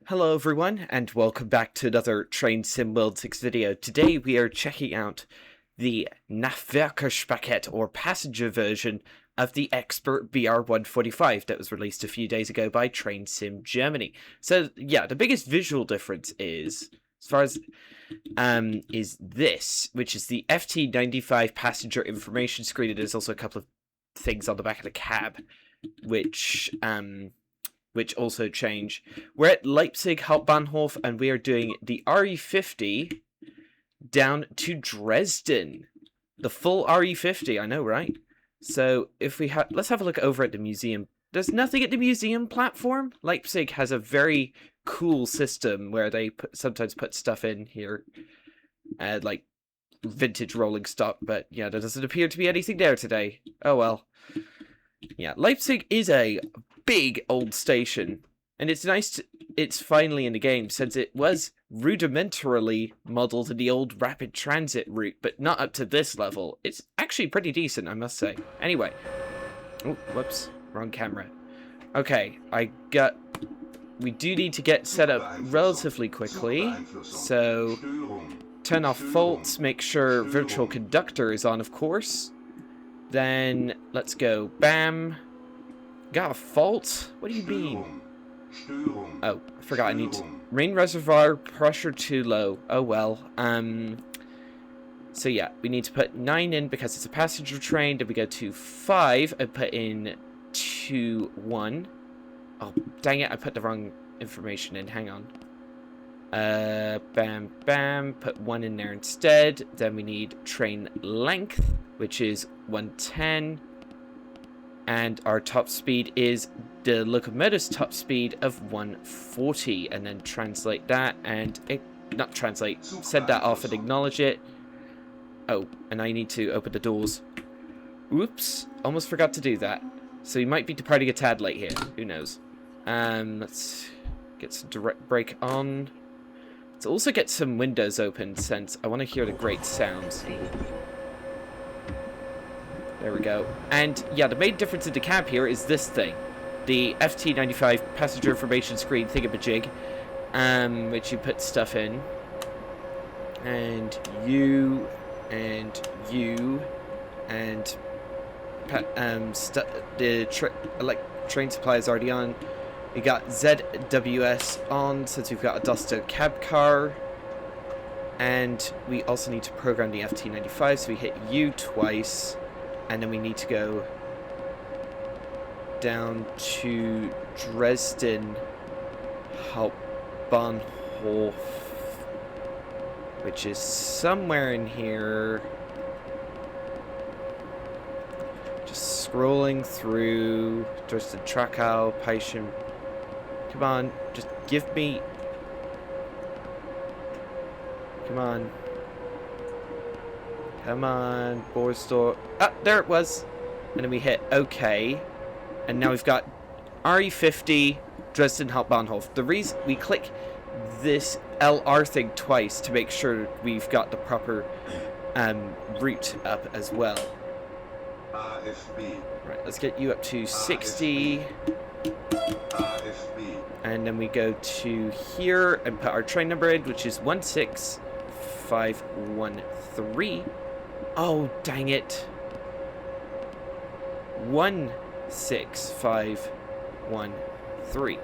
Hello everyone, and welcome back to another Train Sim World 6 video. Today we are checking out the Nachverkehrspakett, or passenger version, of the Expert BR145 that was released a few days ago by Train Sim Germany. So yeah, the biggest visual difference is, as far as is this, which is the FT95 passenger information screen. There's also a couple of things on the back of the cab, which also change. We're at Leipzig Hauptbahnhof, and we are doing the RE50 down to Dresden. The full RE50, I know, right? So if we let's have a look over at the museum. There's nothing at the museum platform. Leipzig has a very cool system where they sometimes put stuff in here, like vintage rolling stock, but yeah, there doesn't appear to be anything there today. Oh well. Yeah, Leipzig is a big old station, and it's nice it's finally in the game, since it was rudimentarily modeled in the old rapid transit route, but not up to this level. It's actually pretty decent, I must say. Anyway. Oh, whoops. Wrong camera. Okay, we do need to get set up relatively quickly, so turn off faults, make sure virtual conductor is on, of course. Then, let's go. Bam. Got a fault? What do you mean? Oh, I forgot I need to... Rain reservoir, pressure too low. Oh well. So yeah, we need to put 9 in because it's a passenger train. Then we go to 5 and put in 2, 1. Oh, dang it, I put the wrong information in. Hang on. Bam, bam. Put 1 in there instead. Then we need train length, which is 110. And our top speed is the locomotive's top speed of 140. And then translate that and... not translate. Send that off and acknowledge it. Oh, and I need to open the doors. Oops. Almost forgot to do that. So you might be departing a tad late here. Who knows? Let's get some direct brake on. Let's also get some windows open, since I want to hear the great sounds. There we go. And yeah, the main difference in the cab here is this thing. The FT95 passenger information screen thingamajig, which you put stuff in. And you, and you, and train supply is already on. We got ZWS on, since we've got a Duster cab car. And we also need to program the FT95, so we hit U twice. And then we need to go down to Dresden Hauptbahnhof, which is somewhere in here. Just scrolling through Dresden Krakau, Peischen. Come on, just give me... Come on. Come on, Borstor. Ah, there it was. And then we hit OK. And now we've got RE50, Dresden Hauptbahnhof. The reason we click this LR thing twice to make sure we've got the proper route up as well. Right, let's get you up to 60. And then we go to here and put our train number in, which is 16513. Oh, dang it. 16513.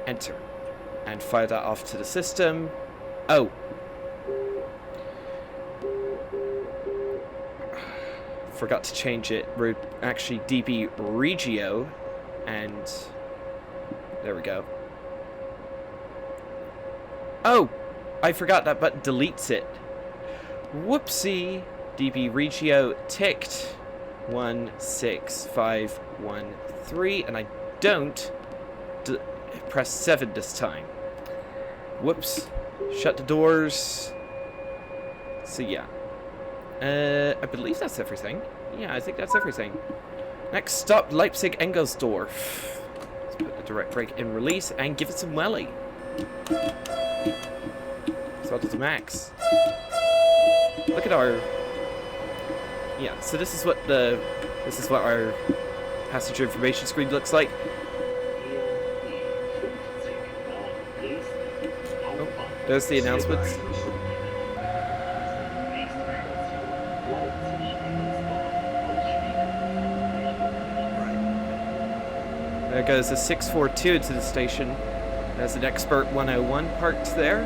Enter. And fire that off to the system. Oh. Forgot to change it. We're actually DB Regio. And there we go. Oh! I forgot that button deletes it. Whoopsie. DB Regio ticked 16513, and I don't press 7 this time. Whoops. Shut the doors. So yeah. I believe that's everything. Yeah, I think that's everything. Next stop, Leipzig Engelsdorf. Let's put the direct brake in release and give it some welly. Throttle to max. Look at our... Yeah, so this is what our passenger information screen looks like. There's the announcements. There goes a 642 into the station. There's an Expert 101 parked there.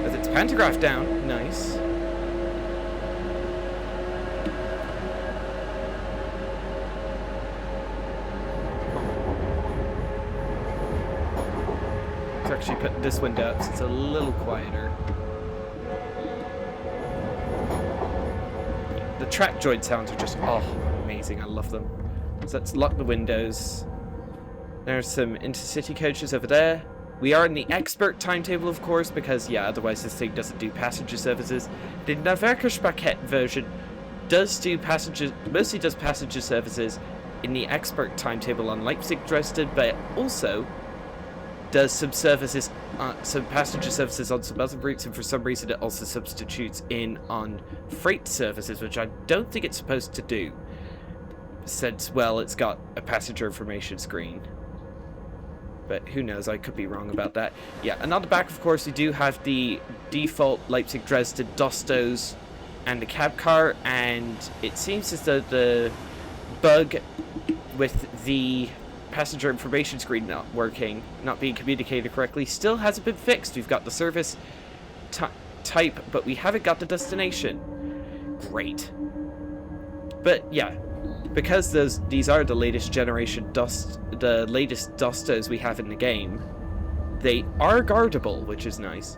With its pantograph down. Nice. Let's actually put this window up so it's a little quieter. The track joint sounds are just, oh, amazing. I love them. So let's lock the windows. There's some intercity coaches over there. We are in the expert timetable, of course, because, yeah, otherwise this thing doesn't do passenger services. The Nahverkerspaket version does do mostly does passenger services in the expert timetable on Leipzig, Dresden, but it also does some services, some passenger services on some other routes, and for some reason it also substitutes in on freight services, which I don't think it's supposed to do, since, well, it's got a passenger information screen. But who knows, I could be wrong about that. Yeah, and on the back, of course, we do have the default Leipzig, Dresden, Dostos, and the cab car, and it seems as though the bug with the passenger information screen not working, not being communicated correctly, still hasn't been fixed. We've got the service type, but we haven't got the destination. Great. But yeah, because these are the latest generation the latest Dostos we have in the game, they are guardable, which is nice.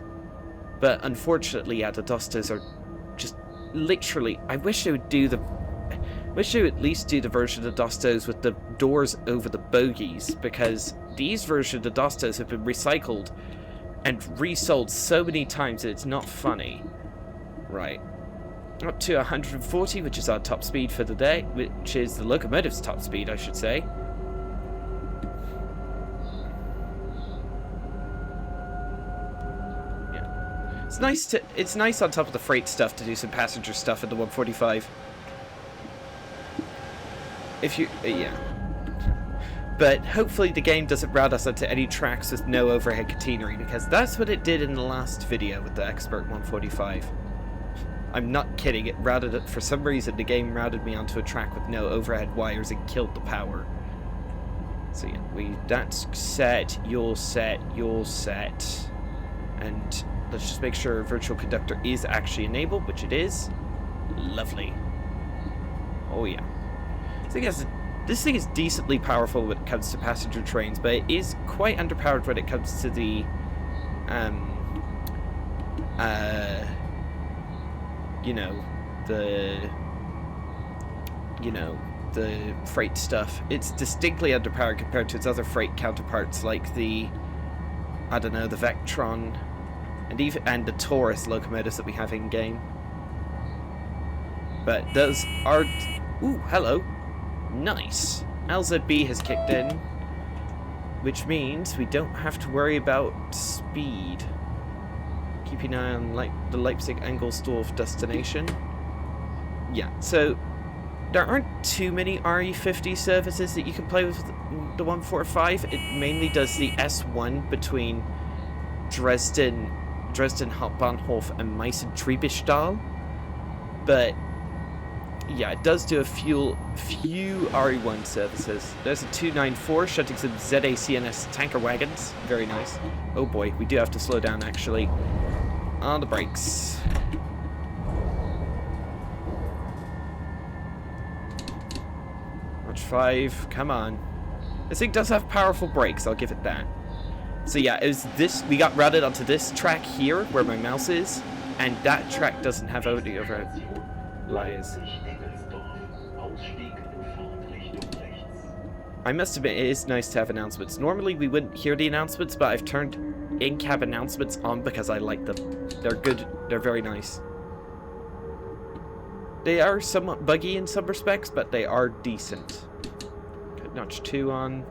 But unfortunately, yeah, the Dostos are just literally. I wish they would do at least do the version of the Dostos with the doors over the bogies, because these versions of the Dostos have been recycled and resold so many times that it's not funny. Right. Up to 140, which is our top speed for the day, which is the locomotive's top speed, I should say. Yeah. It's nice on top of the freight stuff to do some passenger stuff in the 145. Yeah. But hopefully the game doesn't route us onto any tracks with no overhead catenary, because that's what it did in the last video with the Expert 145. I'm not kidding, for some reason the game routed me onto a track with no overhead wires and killed the power. So yeah, that's set, you're set, and let's just make sure virtual conductor is actually enabled, which it is. Lovely. Oh yeah. So I guess this thing is decently powerful when it comes to passenger trains, but it is quite underpowered when it comes to the the freight stuff. It's distinctly underpowered compared to its other freight counterparts, like the Vectron and the Taurus locomotives that we have in game. But those are, ooh, hello, nice. LZB has kicked in, which means we don't have to worry about speed. Keeping an eye on the Leipzig-Engelsdorf destination. Yeah, so there aren't too many RE50 services that you can play with the 145. It mainly does the S1 between Dresden Hauptbahnhof and Meissen-Triebischtal. But yeah, it does do a few RE1 services. There's a 294 shunting some ZACNS tanker wagons. Very nice. Oh boy, we do have to slow down actually. On the brakes. Watch 5, come on. This thing does have powerful brakes, I'll give it that. So yeah, we got routed onto this track here, where my mouse is, and that track doesn't have any overhead lies. I must admit, it is nice to have announcements. Normally we wouldn't hear the announcements, but I've turned in-cab announcements on because I like them. They're good, they're very nice. They are somewhat buggy in some respects, but they are decent. Got notch 2 on.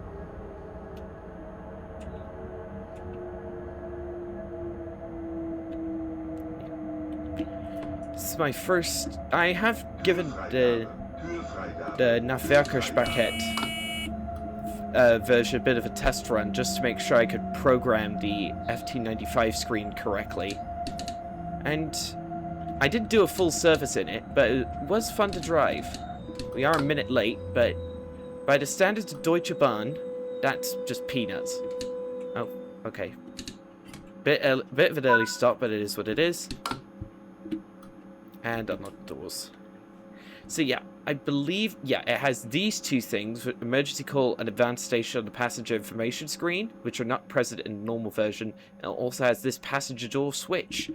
This is my first. I have given the Nahverkerspaket version a bit of a test run just to make sure I could program the FT95 screen correctly. And I didn't do a full service in it, but it was fun to drive. We are a minute late, but by the standards of Deutsche Bahn, that's just peanuts. Oh, okay. Bit of an early stop, but it is what it is. And unlock the doors. So yeah, I believe, yeah, it has these two things, emergency call and advanced station on the passenger information screen, which are not present in the normal version. And it also has this passenger door switch.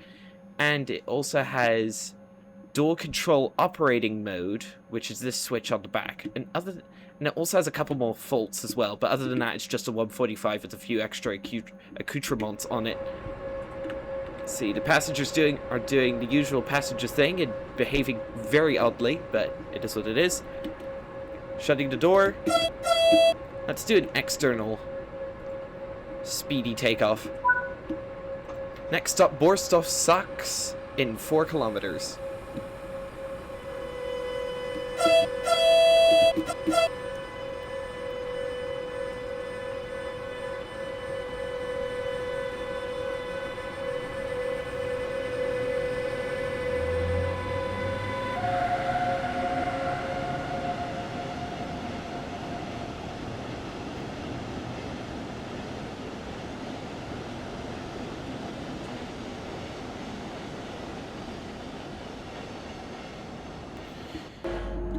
And it also has door control operating mode, which is this switch on the back. And it also has a couple more faults as well, but other than that, it's just a 145 with a few extra accoutrements on it. See, the passengers are doing the usual passenger thing and behaving very oddly, but it is what it is. Shutting the door. Let's do an external speedy takeoff. Next stop, Borsdorf in 4 kilometers.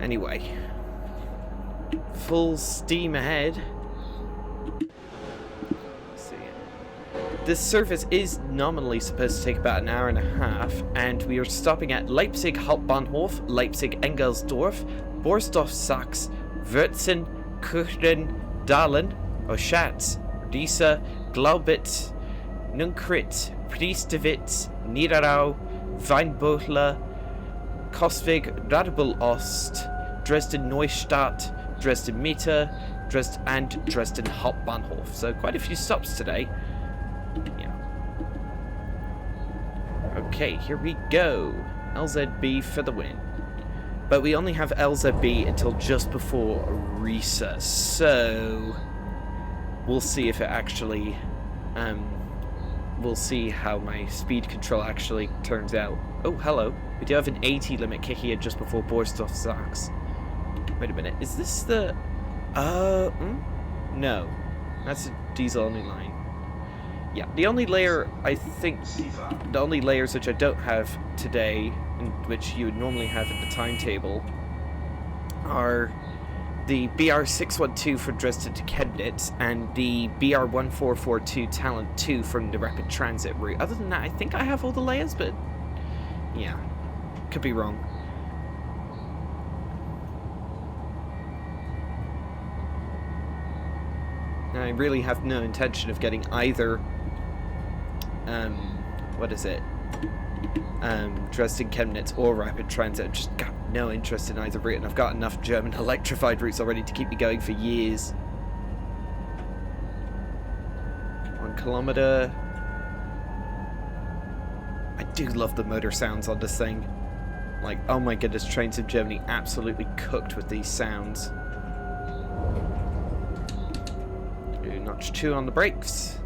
Anyway, full steam ahead. Let's see. This service is nominally supposed to take about an hour and a half, and we are stopping at Leipzig Hauptbahnhof, Leipzig Engelsdorf, Borsdorf-Sachs, Wörzen, Kirchen, Dahlen, Oschatz, Riesa, Glaubitz, Nunkrit, Priestewitz, Niederau, Weinböchler, Kostwig, Radebul Ost, Dresden Neustadt, Dresden Mitte, and Dresden Hauptbahnhof. So quite a few stops today. Yeah. Okay, here we go. LZB for the win. But we only have LZB until just before Riesa, so we'll see if it actually, we'll see how my speed control actually turns out. Oh, hello. We do have an 80 limit kicking in just before Borsdorf-Sachs. Wait a minute, is this the... No. That's a diesel-only line. Yeah, the only layer, I think... The only layers which I don't have today, and which you would normally have in the timetable, are the BR612 from Dresden to Chemnitz, and the BR1442 Talent 2 from the Rapid Transit route. Other than that, I think I have all the layers, but... yeah. Could be wrong. I really have no intention of getting either, what is it? Dresden, Chemnitz, or Rapid Transit. I've just got no interest in either route, and I've got enough German electrified routes already to keep me going for years. 1 kilometer. I do love the motor sounds on this thing. Like, oh my goodness, trains in Germany absolutely cooked with these sounds. Do notch 2 on the brakes.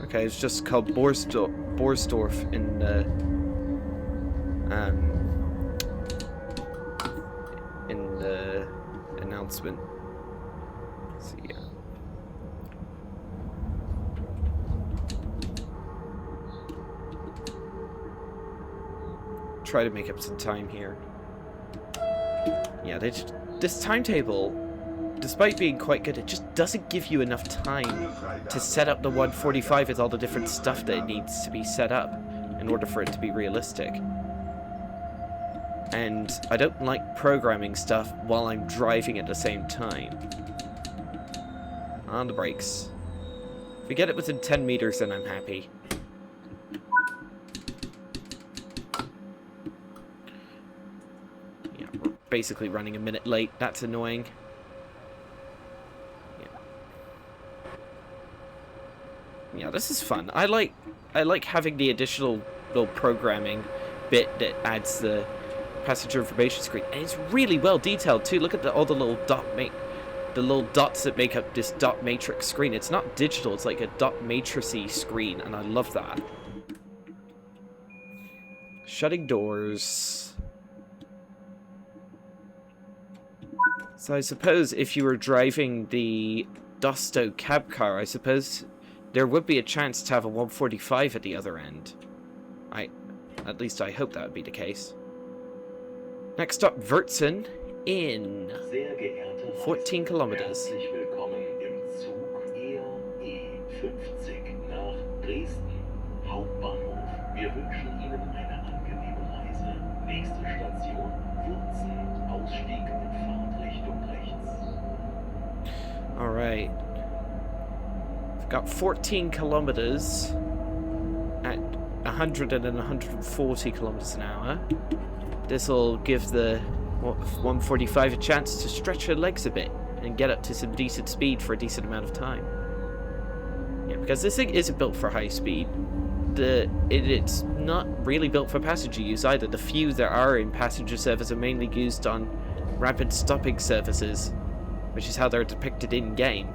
Okay, it's just called Borsdorf in the announcement. So yeah. Try to make up some time here. Yeah, this timetable, despite being quite good, it just doesn't give you enough time to set up the 145 with all the different stuff that it needs to be set up in order for it to be realistic. And I don't like programming stuff while I'm driving at the same time. On the brakes. If we get it within 10 meters, then I'm happy. Basically running a minute late. That's annoying. Yeah, this is fun. I like having the additional little programming bit that adds the passenger information screen, and it's really well detailed too. Look at all the little the little dots that make up this dot matrix screen. It's not digital, it's like a dot matrixy screen, and I love that. Shutting doors. So I suppose if you were driving the Dosto cab car, I suppose there would be a chance to have a 145 at the other end. At least I hope that would be the case. Next up, Dresden in 14 kilometers. Herzlich willkommen im Zug E50 nach Dresden Hauptbahnhof. Wir wünschen Ihnen eine angenehme Reise. Nächste Station Wurzen, Ausstieg mit Fahrtrichtung rechts. Alright. We've got 14 kilometers at 100 and 140 kilometers an hour. This will give the 145 a chance to stretch her legs a bit and get up to some decent speed for a decent amount of time. Yeah, because this thing isn't built for high speed. It's not really built for passenger use either. The few there are in passenger service are mainly used on rapid stopping services, which is how they're depicted in game.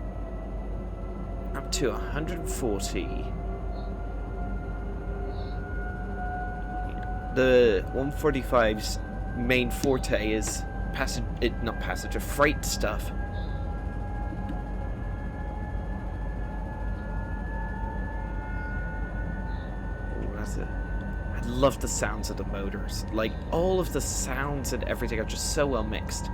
Up to 140. The 145's main forte is freight stuff. I love the sounds of the motors. Like, all of the sounds and everything are just so well mixed.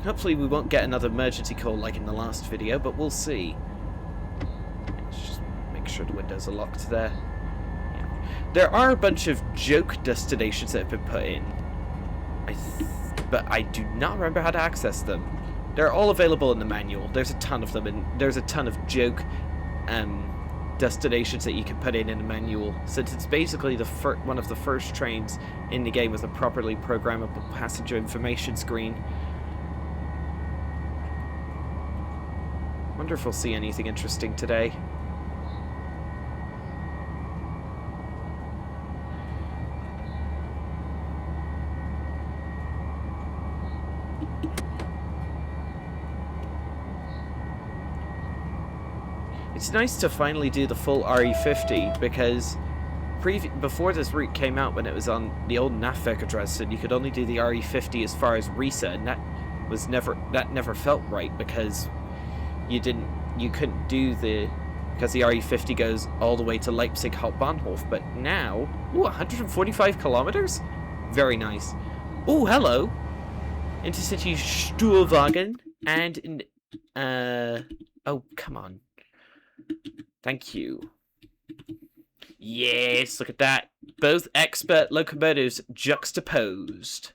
Hopefully we won't get another emergency call like in the last video, but we'll see. Let's just make sure the windows are locked there. There are a bunch of joke destinations that have been put in, but I do not remember how to access them. They're all available in the manual. There's a ton of them, and there's a ton of joke destinations that you can put in the manual, since it's basically one of the first trains in the game with a properly programmable passenger information screen. Wonder if we'll see anything interesting today. It's nice to finally do the full RE50, because before this route came out, when it was on the old Nahverkehr Dresden, you could only do the RE50 as far as Riesa, and that never felt right, because you couldn't do because the RE50 goes all the way to Leipzig Hauptbahnhof. But now, 145 kilometers? Very nice. Oh, hello! Intercity Sturwagen and oh, come on. Thank you. Yes, look at that. Both expert locomotives juxtaposed.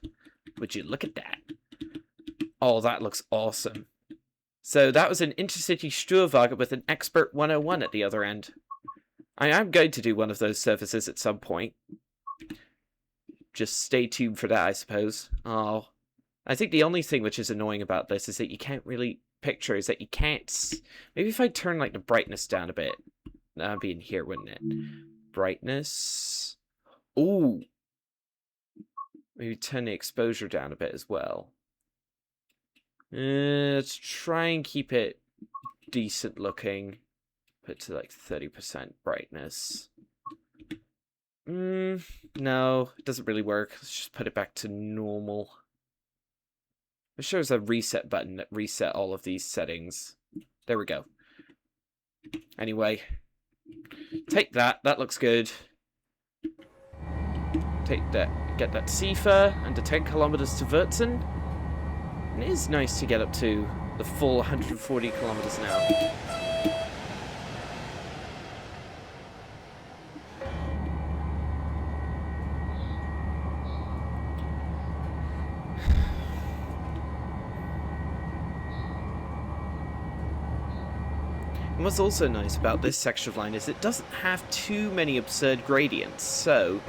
Would you look at that? Oh, that looks awesome. So that was an Intercity Sturwagen with an Expert 101 at the other end. I am going to do one of those services at some point. Just stay tuned for that, I suppose. Oh, I think the only thing which is annoying about this is that you can't really picture, is that you can't... Maybe if I turn, like, the brightness down a bit. That'd be in here, wouldn't it? Brightness. Ooh. Maybe turn the exposure down a bit as well. Let's try and keep it decent looking. Put it to like 30% brightness. No, it doesn't really work. Let's just put it back to normal. It shows a reset button that reset all of these settings. There we go. Anyway, take that. That looks good. Take that. Get that Cipher under 10 kilometers to Wurzen. And it is nice to get up to the full 140 kilometers an hour. And what's also nice about this section of line is it doesn't have too many absurd gradients, so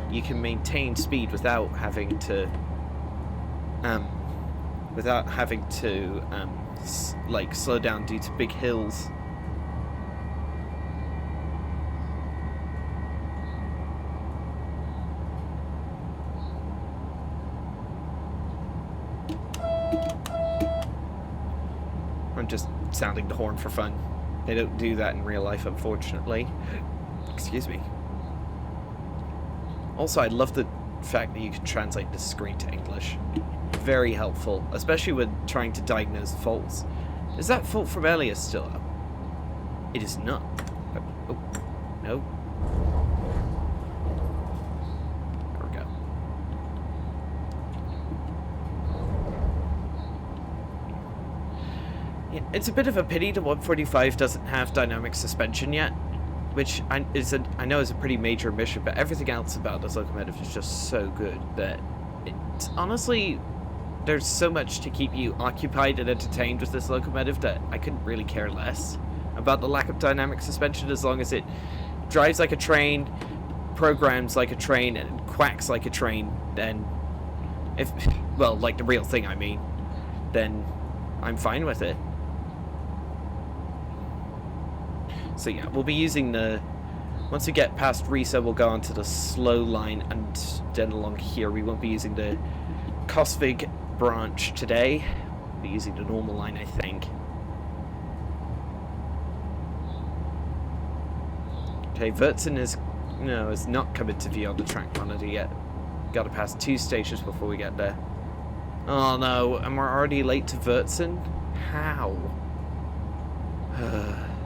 you can maintain speed without having to like slow down due to big hills. I'm just sounding the horn for fun. They don't do that in real life, unfortunately. Excuse me. Also, I love the fact that you can translate this screen to English. Very helpful, especially when trying to diagnose faults. Is that fault from earlier still up? It is not. Oh, no. There we go. Yeah, it's a bit of a pity the 145 doesn't have dynamic suspension yet, which I know is a pretty major mission, but everything else about this locomotive is just so good that it's honestly, there's so much to keep you occupied and entertained with this locomotive that I couldn't really care less about the lack of dynamic suspension, as long as it drives like a train, programs like a train, and quacks like a train. Then, well, like the real thing, I mean, then I'm fine with it. So yeah, we'll be using the, once we get past Riesa, we'll go on to the slow line, and then along here we won't be using the Kosvig branch today. We'll be using the normal line, I think. Okay, Wurzen is not come into view on the track monitor yet. Gotta pass 2 stations before we get there. Oh no, and we're already late to Wurzen? How?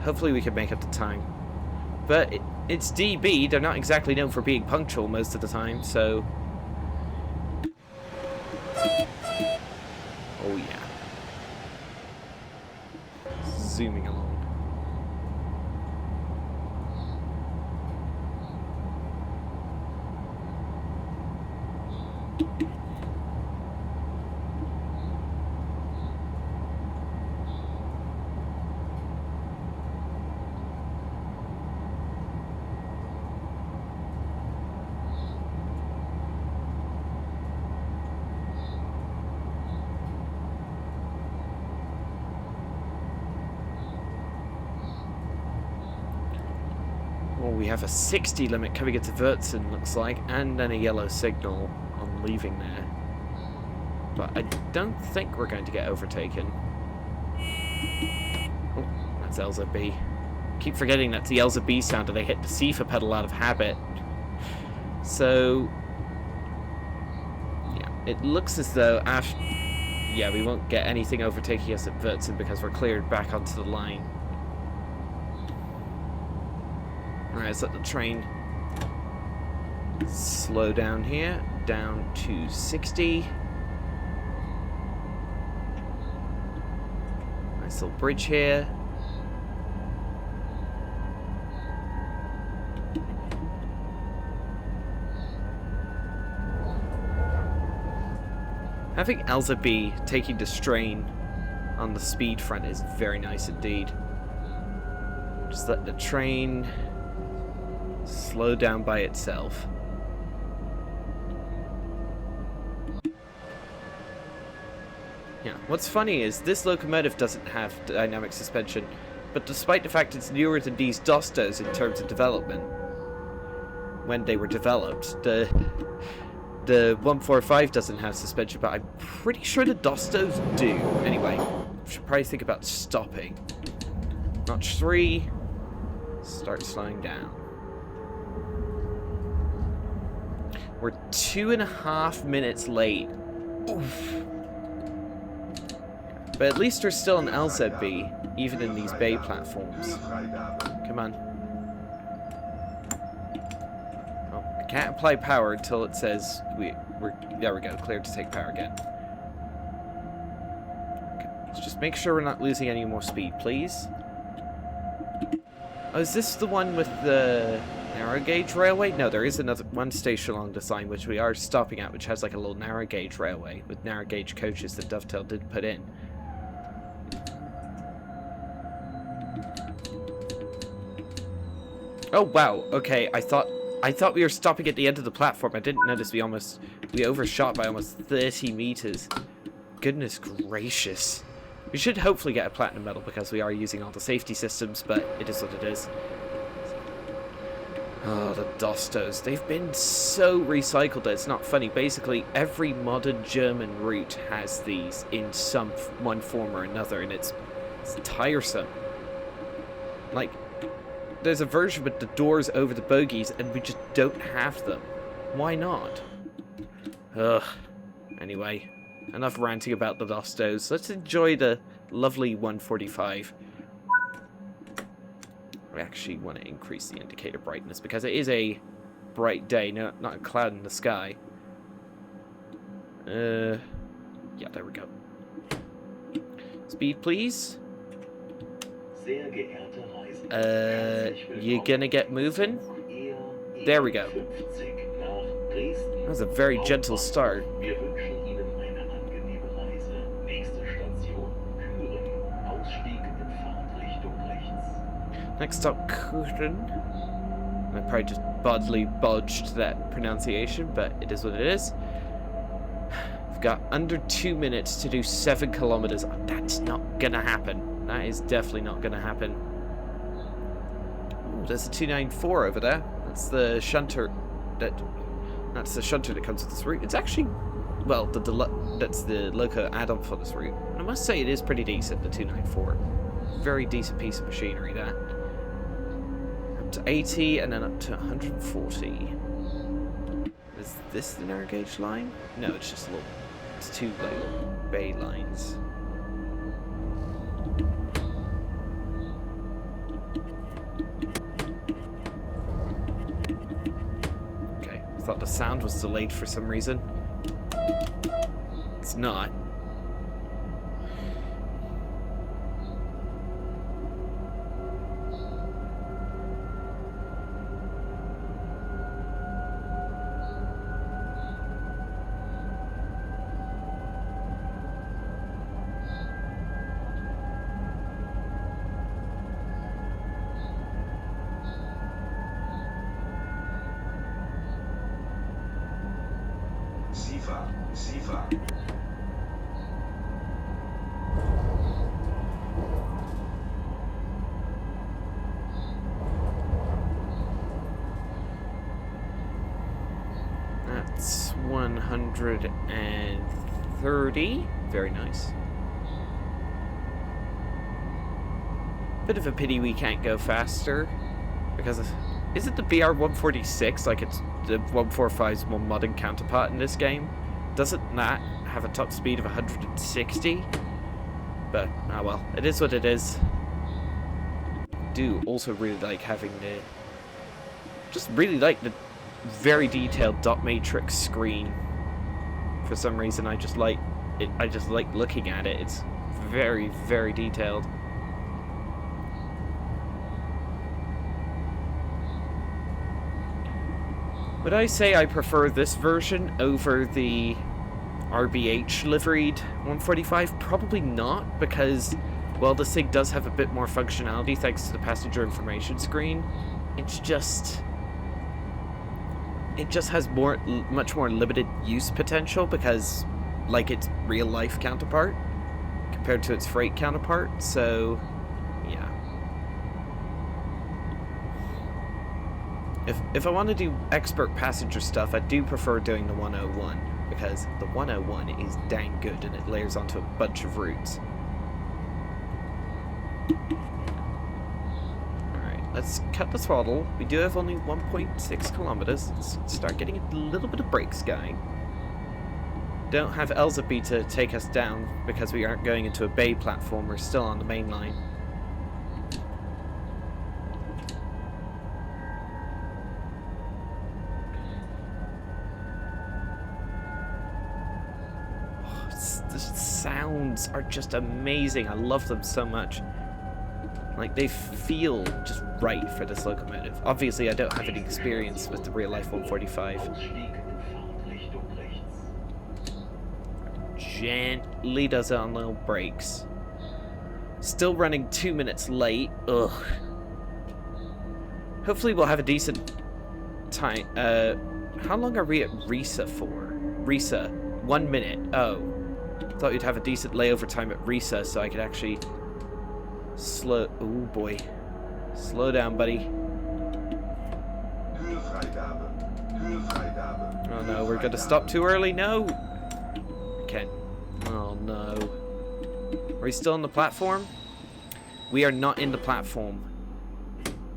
Hopefully we can make up the time. But it's DB, they're not exactly known for being punctual most of the time, so... Oh yeah. Zooming along. We have a 60 limit coming into Wurzen, looks like, and then a yellow signal on leaving there. But I don't think we're going to get overtaken. Oh, that's LZB. Keep forgetting that's the LZB sound, and I hit the CFA pedal out of habit. So, yeah, it looks as though yeah, we won't get anything overtaking us at Wurzen because we're cleared back onto the line. Alright, let's let the train slow down here, down to 60. Nice little bridge here. Having LZB taking the strain on the speed front is very nice indeed. Just let the train slow down by itself. Yeah, what's funny is this locomotive doesn't have dynamic suspension, but despite the fact it's newer than these Dostos in terms of development, when they were developed, the 145 doesn't have suspension, but I'm pretty sure the Dostos do. Anyway, I should probably think about stopping. Notch 3, start slowing down. We're 2.5 minutes late. Oof. But at least there's still an LZB, even in these bay platforms. Come on. Oh, I can't apply power until it says there we go, cleared to take power again. Okay, let's just make sure we're not losing any more speed, please. Oh, is this the one with the narrow gauge railway? No, there is another one station along this line which we are stopping at, which has like a little narrow gauge railway with narrow gauge coaches that Dovetail did put in. Oh wow, okay, I thought we were stopping at the end of the platform. I didn't notice we overshot by almost 30 meters. Goodness gracious. We should hopefully get a platinum medal because we are using all the safety systems, but it is what it is. Oh, the Dostos. They've been so recycled that it's not funny. Basically, every modern German route has these in one form or another, and it's It's tiresome. Like, there's a version with the doors over the bogies, and we just don't have them. Why not? Ugh. Anyway, enough ranting about the Lostos. Let's enjoy the lovely 145. I actually want to increase the indicator brightness because it is a bright day, not a cloud in the sky. Yeah, there we go. Speed, please. You gonna get moving? There we go. That was a very gentle start. Next up, Kuren. I probably just bodily bodged that pronunciation, but it is what it is. We've got under 2 minutes to do 7 kilometers. That's not gonna happen. That is definitely not gonna happen. Ooh, there's a 294 over there. That's the shunter that's the shunter that comes with this route. It's actually, well, that's the loco add-on for this route. And I must say it is pretty decent, the 294. Very decent piece of machinery, that. Up to 80 and then up to 140. Is this the narrow gauge line? No, it's just a little, it's two little bay lines. I thought the sound was delayed for some reason. It's not. Sifa. That's 130. Very nice. Bit of a pity we can't go faster. Because is it the BR-146? Like it's the 145's more modern counterpart in this game? Doesn't that have a top speed of 160? But, ah well, it is what it is. I do also really like having the... Just really like the very detailed dot matrix screen. For some reason, I just like it. I just like looking at it. It's very, very detailed. Would I say I prefer this version over the RBH liveried 145? Probably not, because, well, this thing does have a bit more functionality thanks to the passenger information screen. It just has much more limited use potential because, like, its real-life counterpart compared to its freight counterpart, so, yeah. If I want to do expert passenger stuff, I do prefer doing the 101, because the 101 is dang good and it layers onto a bunch of routes. Alright, let's cut the throttle. We do have only 1.6 kilometers. Let's start getting a little bit of brakes going. Don't have Elzeby to take us down because we aren't going into a bay platform. We're still on the main line. Sounds are just amazing. I love them so much. Like, they feel just right for this locomotive. Obviously, I don't have any experience with the real-life 145. Gently does it on little brakes. Still running 2 minutes late. Ugh. Hopefully we'll have a decent time. How long are we at Risa for? Risa, 1 minute. Oh. Thought you'd have a decent layover time at Risa so I could actually slow... Oh boy. Slow down, buddy. Oh no, we're gonna stop too early? No! Okay. Oh no. Are we still on the platform? We are not in the platform.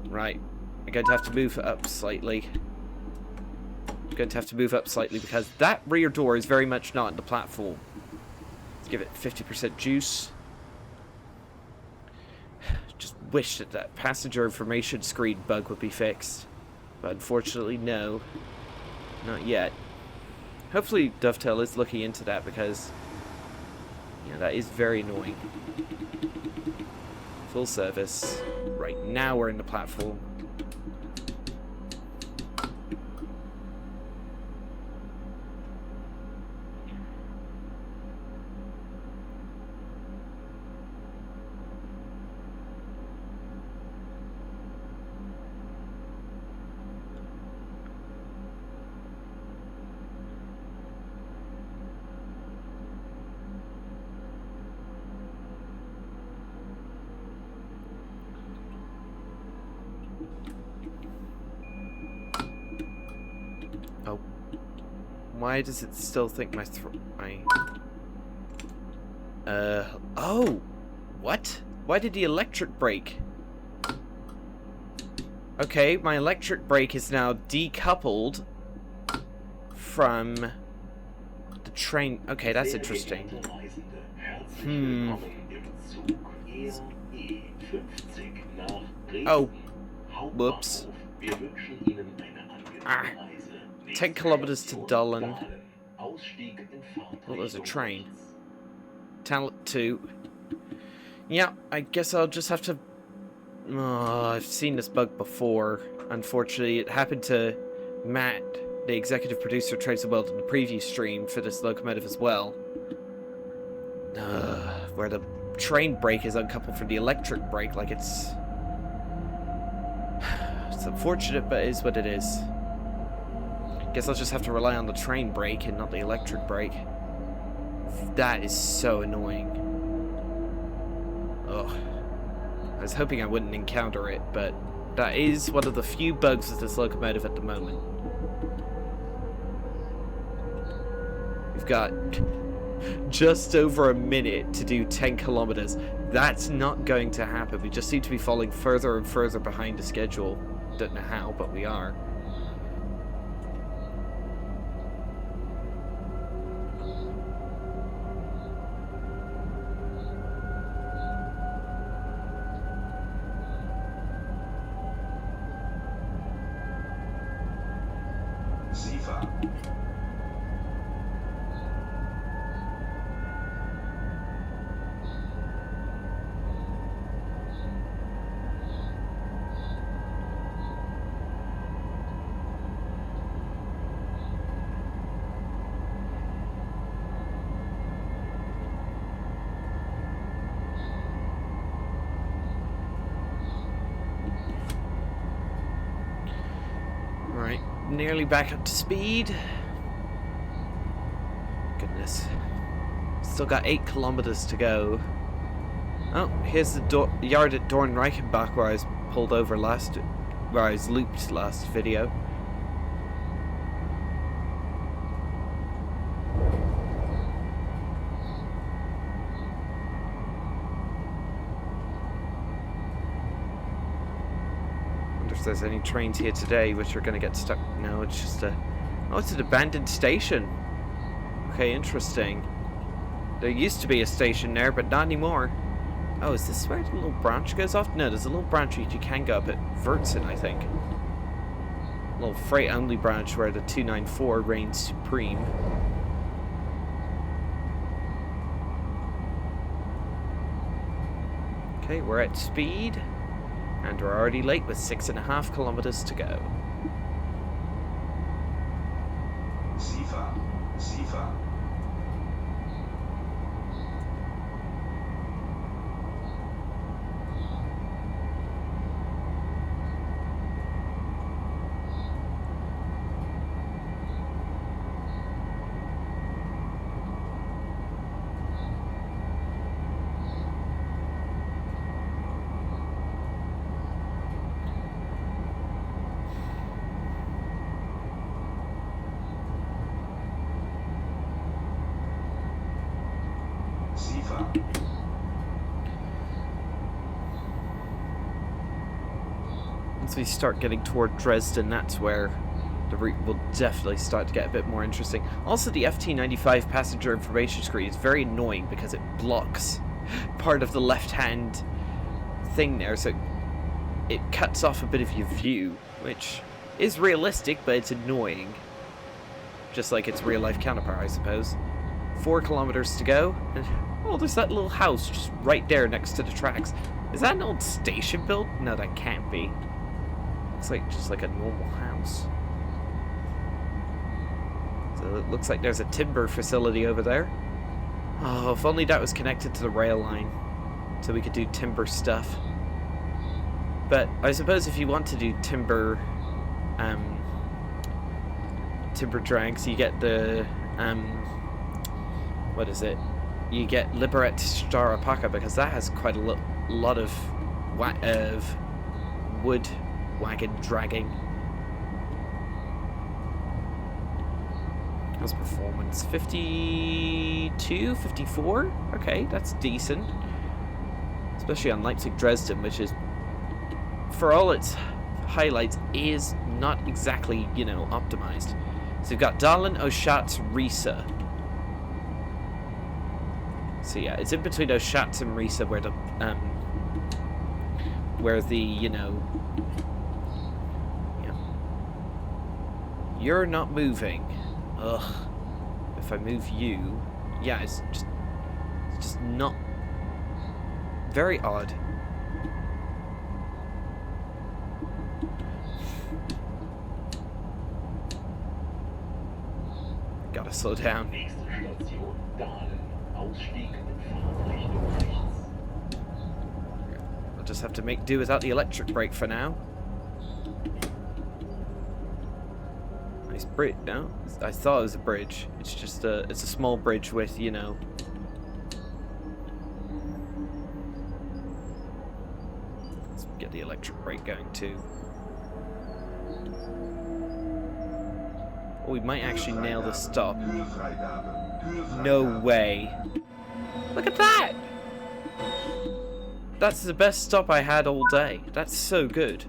Right. I'm going to have to move up slightly. I'm going to have to move up slightly because that rear door is very much not in the platform. Let's give it 50% juice. Just wish that that passenger information screen bug would be fixed. But unfortunately, no. Not yet. Hopefully Dovetail is looking into that because, you know, that is very annoying. Full service. Right, now we're in the platform. Oh. Why does it still think my oh! What? Why did the electric brake? Okay, my electric brake is now decoupled from the train. Okay, that's interesting. Oh. Whoops. Ah. 10 kilometers to Dullen. Oh, there's a train. Talent 2. Yeah, I guess I'll just have to... Oh, I've seen this bug before. Unfortunately, it happened to Matt, the executive producer of Tracer World, in the previous stream for this locomotive as well. Where the train brake is uncoupled from the electric brake, like it's... It's unfortunate, but it is what it is. Guess I'll just have to rely on the train brake and not the electric brake. That is so annoying. Ugh. I was hoping I wouldn't encounter it, but that is one of the few bugs with this locomotive at the moment. We've got just over a minute to do 10 kilometers. That's not going to happen. We just seem to be falling further and further behind the schedule. Don't know how, but we are. Right, nearly back up to speed. Goodness. Still got 8 kilometers to go. Oh, here's the yard at Dornreichenbach where I was pulled over where I was looped last video. If there's any trains here today which are going to get stuck. No, it's just a... Oh, it's an abandoned station. Okay, interesting. There used to be a station there, but not anymore. Oh, is this where the little branch goes off? No, there's a little branch you can go up at Wurzen, I think. A little freight-only branch where the 294 reigns supreme. Okay, we're at speed. And we're already late with 6.5 kilometers to go. Sifa. once we start getting toward Dresden, that's where the route will definitely start to get a bit more interesting. Also, the FT95 passenger information screen is very annoying because it blocks part of the left-hand thing there, so it cuts off a bit of your view, which is realistic, but it's annoying. Just like its real-life counterpart, I suppose. 4 kilometers to go, and oh, there's that little house just right there next to the tracks. Is that an old station built? No, that can't be. Looks like just like a normal house. So it looks like there's a timber facility over there. Oh, if only that was connected to the rail line, so we could do timber stuff. But I suppose if you want to do timber, timber drags, you get the, what is it? You get Liberec Starapaka, because that has quite a lot of wood wagon dragging. How's performance? 52, 54? Okay, that's decent. Especially on Leipzig Dresden, which is, for all its highlights, is not exactly, you know, optimized. So we've got Dahlen, Oschatz, Riesa. So yeah, it's in between Oschatz and Riesa where the, you know, yeah. You're not moving. Ugh. If I move you, yeah, it's just not very odd. Gotta slow down. Nächste Station, Dahlen. Ausstieg in Fahrtrichtung rechts. I'll just have to make do without the electric brake for now. Nice bridge. No, I thought it was a bridge. It's just it's a small bridge with, you know. Let's get the electric brake going too. Oh, we might actually nail the stop. No way. Look at that! That's the best stop I had all day. That's so good.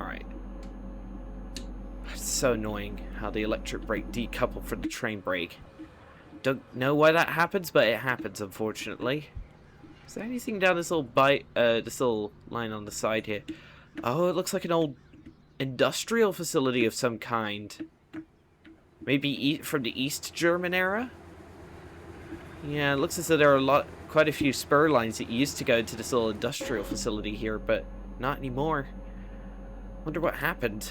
Alright. It's so annoying how the electric brake decoupled from the train brake. Don't know why that happens, but it happens, unfortunately. Is there anything down this little this little line on the side here? Oh, it looks like an old industrial facility of some kind. Maybe from the East German era? Yeah, it looks as though there are quite a few spur lines that used to go to this little industrial facility here, but not anymore. Wonder what happened.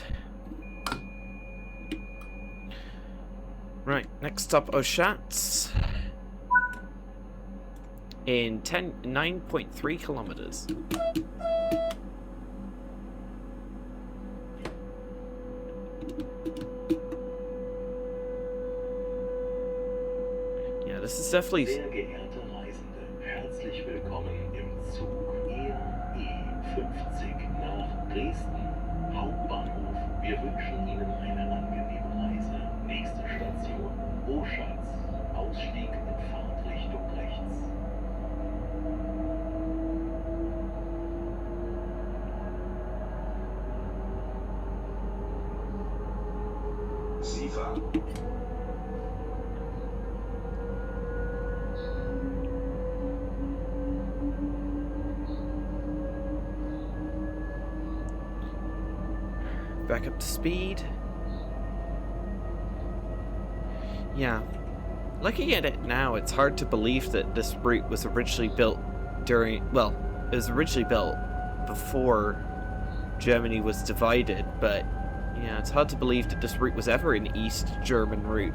Right, next stop, Oschatz. In 9.3 kilometers. This is definitely... Sehr geehrte Reisende, herzlich willkommen im Zug E50 nach Dresden Hauptbahnhof. Wir wünschen Ihnen eine angenehme Reise. Nächste Station, Oschatz. Ausstieg in Fahrtrichtung rechts. SIFA. Back up to speed. Yeah. Looking at it now, it's hard to believe that this route was originally built during... Well, it was originally built before Germany was divided, but yeah, it's hard to believe that this route was ever an East German route.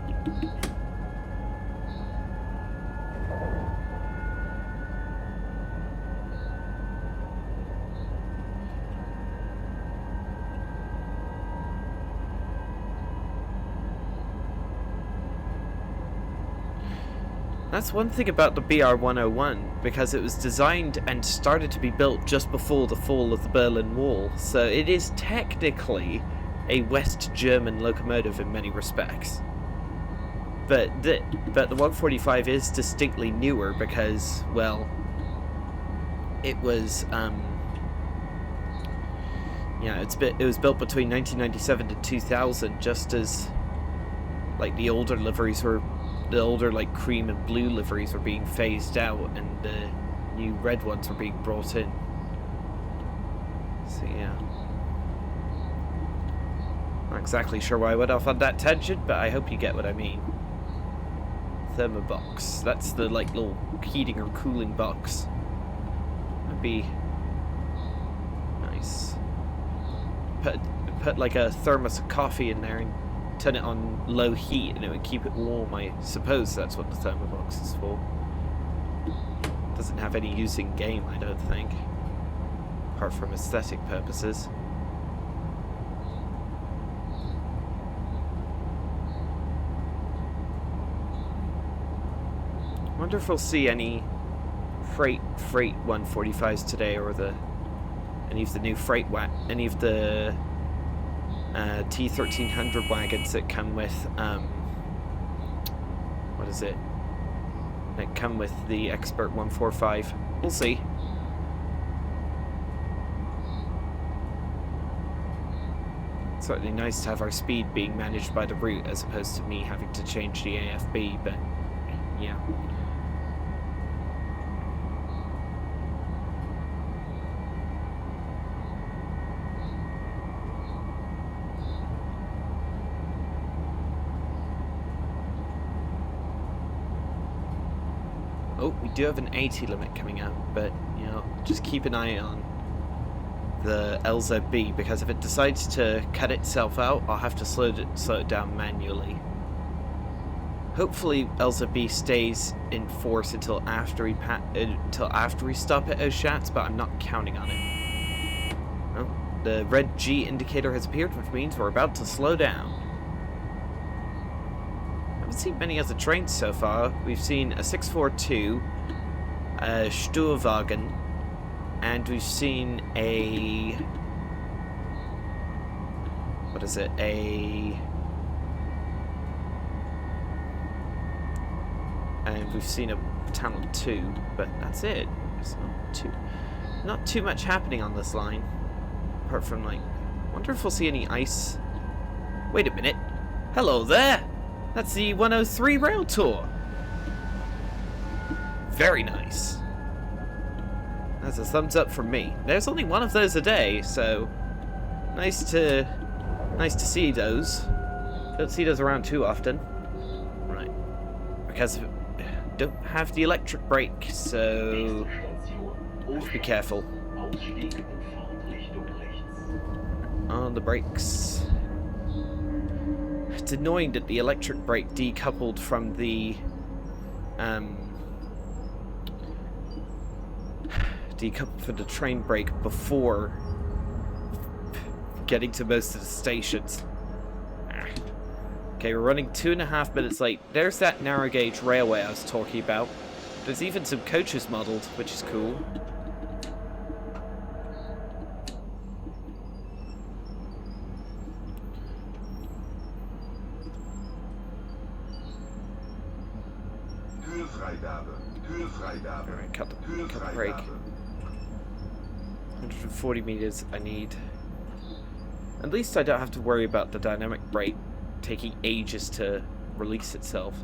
That's one thing about the BR-101, because it was designed and started to be built just before the fall of the Berlin Wall, so it is technically a West German locomotive in many respects. But the 145 is distinctly newer because, well, it was Yeah, it was built between 1997 to 2000, just as like the older like cream and blue liveries were being phased out, and the new red ones were being brought in. So yeah, not exactly sure why I went off on that tangent, but I hope you get what I mean. Thermobox. That's the like little heating or cooling box. That'd be nice. Put like a thermos of coffee in there and turn it on low heat, and it would keep it warm. I suppose that's what the thermobox is for. Doesn't have any use in game, I don't think, apart from aesthetic purposes. I wonder if we'll see any freight 145s today, or any of the new any of the T1300 wagons that come with what is it? That come with the Expert 145. We'll see. It's certainly nice to have our speed being managed by the route as opposed to me having to change the AFB, but yeah. Oh, we do have an 80 limit coming up, but, you know, just keep an eye on the LZB, because if it decides to cut itself out, I'll have to slow it down manually. Hopefully LZB stays in force until after we stop at Oshats, but I'm not counting on it. Oh, the red G indicator has appeared, which means we're about to slow down. Haven't seen many other trains so far. We've seen a 642, a Sturwagen, and we've seen a... what is it? And we've seen a Talent 2, but that's it. It's not too much happening on this line. Apart from, like, I wonder if we'll see any ice. Wait a minute. Hello there! That's the 103 Rail Tour. Very nice. That's a thumbs up from me. There's only one of those a day, so nice to see those. Don't see those around too often. Right. Because don't have the electric brake, so have to be careful. On the brakes. It's annoying that the electric brake decoupled from the train brake before getting to most of the stations. Okay, we're running 2.5 minutes late. There's that narrow gauge railway I was talking about. There's even some coaches modelled, which is cool. Alright, cut the brake. 140 meters I need. At least I don't have to worry about the dynamic brake taking ages to release itself.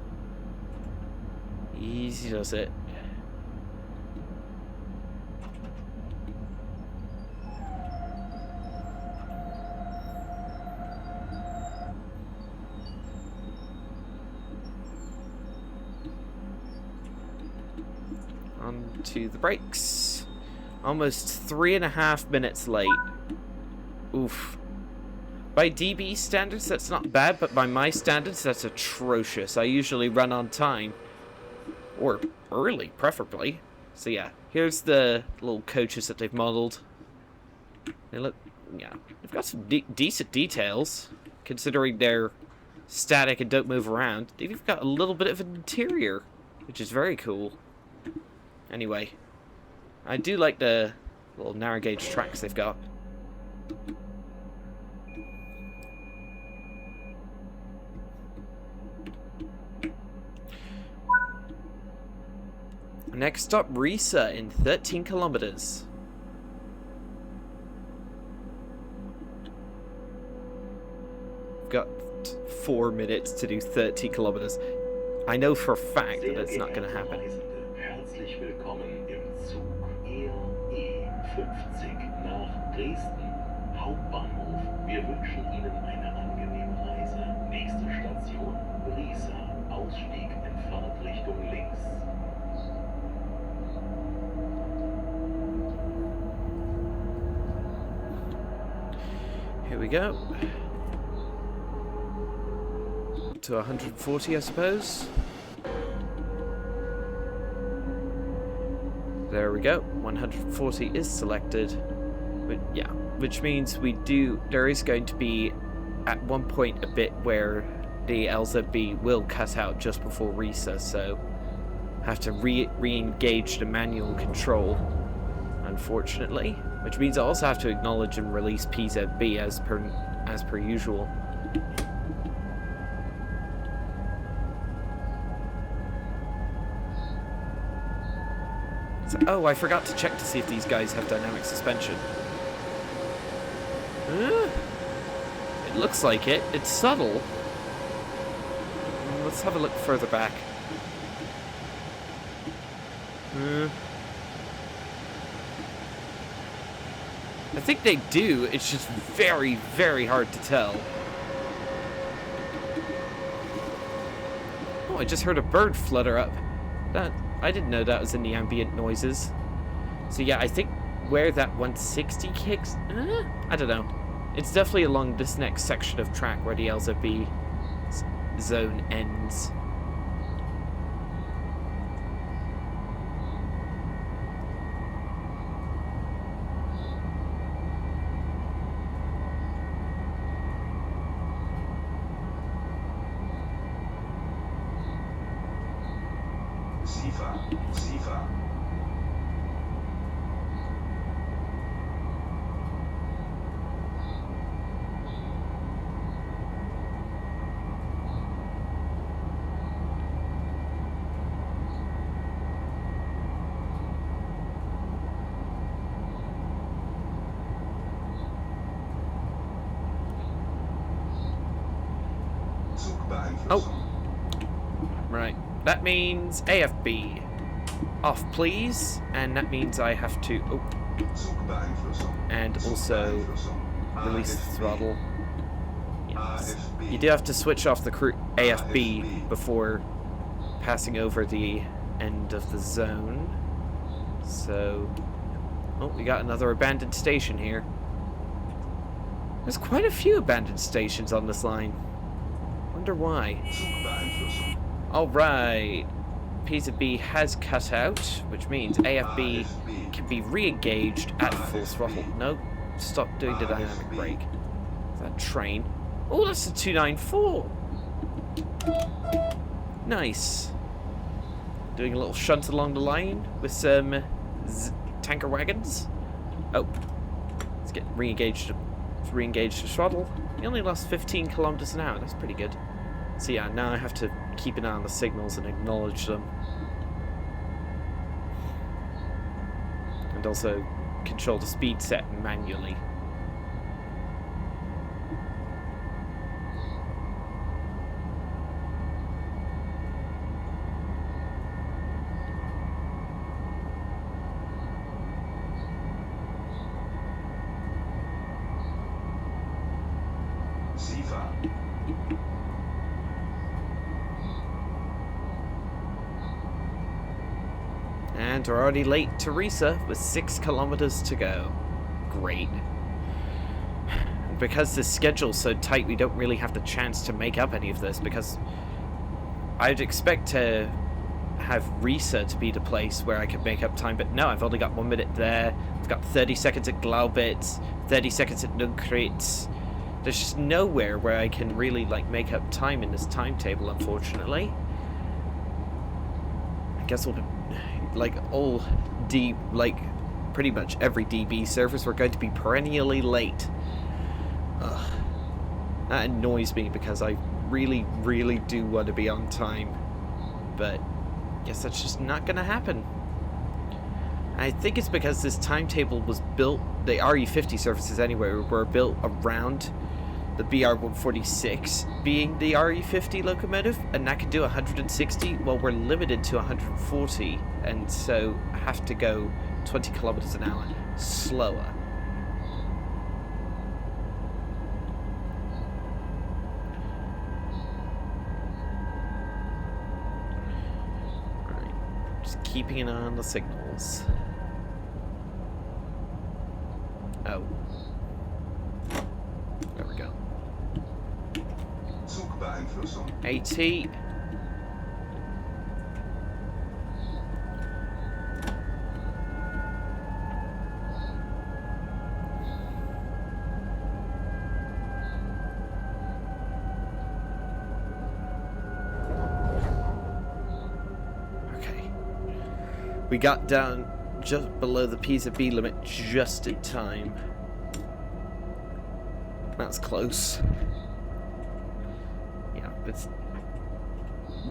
Easy does it. On to the brakes. Almost 3.5 minutes late. Oof. By DB standards, that's not bad, but by my standards, that's atrocious. I usually run on time. Or early, preferably. So yeah, here's the little coaches that they've modeled. They look, yeah, they've got some decent details, considering they're static and don't move around. They've even got a little bit of an interior, which is very cool. Anyway, I do like the little narrow gauge tracks they've got. Next stop, Riesa in 13 kilometers. got 4 minutes to do 30 kilometers. I know for a fact that it's not going to happen. Herzlich willkommen im Zug RE50 nach Dresden Hauptbahnhof. Wir wünschen Ihnen eine angenehme Reise. Nächste Station Riesa. Ausstieg in Fahrtrichtung links. Here we go. To 140, I suppose. There we go. 140 is selected. But yeah, which means there is going to be at one point a bit where the LZB will cut out just before Riesa, so have to re-engage the manual control, unfortunately. Which means I also have to acknowledge and release PZB as per usual. So, oh, I forgot to check to see if these guys have dynamic suspension. It looks like it. It's subtle. Let's have a look further back. I think they do, it's just very, very hard to tell. Oh, I just heard a bird flutter up. I didn't know that was in the ambient noises. So yeah, I think where that 160 kicks... I don't know. It's definitely along this next section of track where the LZB zone ends. Sifa. Oh. Right. That means AFB. Off, please. And that means I have to... Oh. And also release the throttle. Yes. You do have to switch off the AFB before passing over the end of the zone. So... Oh, we got another abandoned station here. There's quite a few abandoned stations on this line. Wonder why. Alright. PZB has cut out, which means AFB can be re-engaged at full throttle. Nope. Stop doing the dynamic brake. Is that a train? Oh, that's a 294. Nice. Doing a little shunt along the line with some tanker wagons. Oh. Let's get re-engaged the throttle. We only lost 15 kilometers an hour. That's pretty good. So yeah, now I have to keep an eye on the signals and acknowledge them. And also control the speed set manually. And we're already late to Riesa with 6 kilometers to go. Great. Because the schedule's so tight, we don't really have the chance to make up any of this, because I'd expect to have Riesa to be the place where I could make up time, but no, I've only got 1 minute there. I've got 30 seconds at Glaubitz, 30 seconds at Nunkritz. There's just nowhere where I can really make up time in this timetable, unfortunately. I guess we'll be, pretty much every DB service, we're going to be perennially late. Ugh. That annoys me because I really, really do want to be on time. But I guess that's just not going to happen. I think it's because this timetable was built, the RE50 services anyway, were built around the BR-146 being the RE50 locomotive, and that can do 160. Well, we're limited to 140, and so have to go 20 kilometers an hour slower. Right, just keeping an eye on the signals. Oh. There we go. Zugbeeinflussung. 80. Okay. We got down just below the P limit just in time. That's close. Yeah, but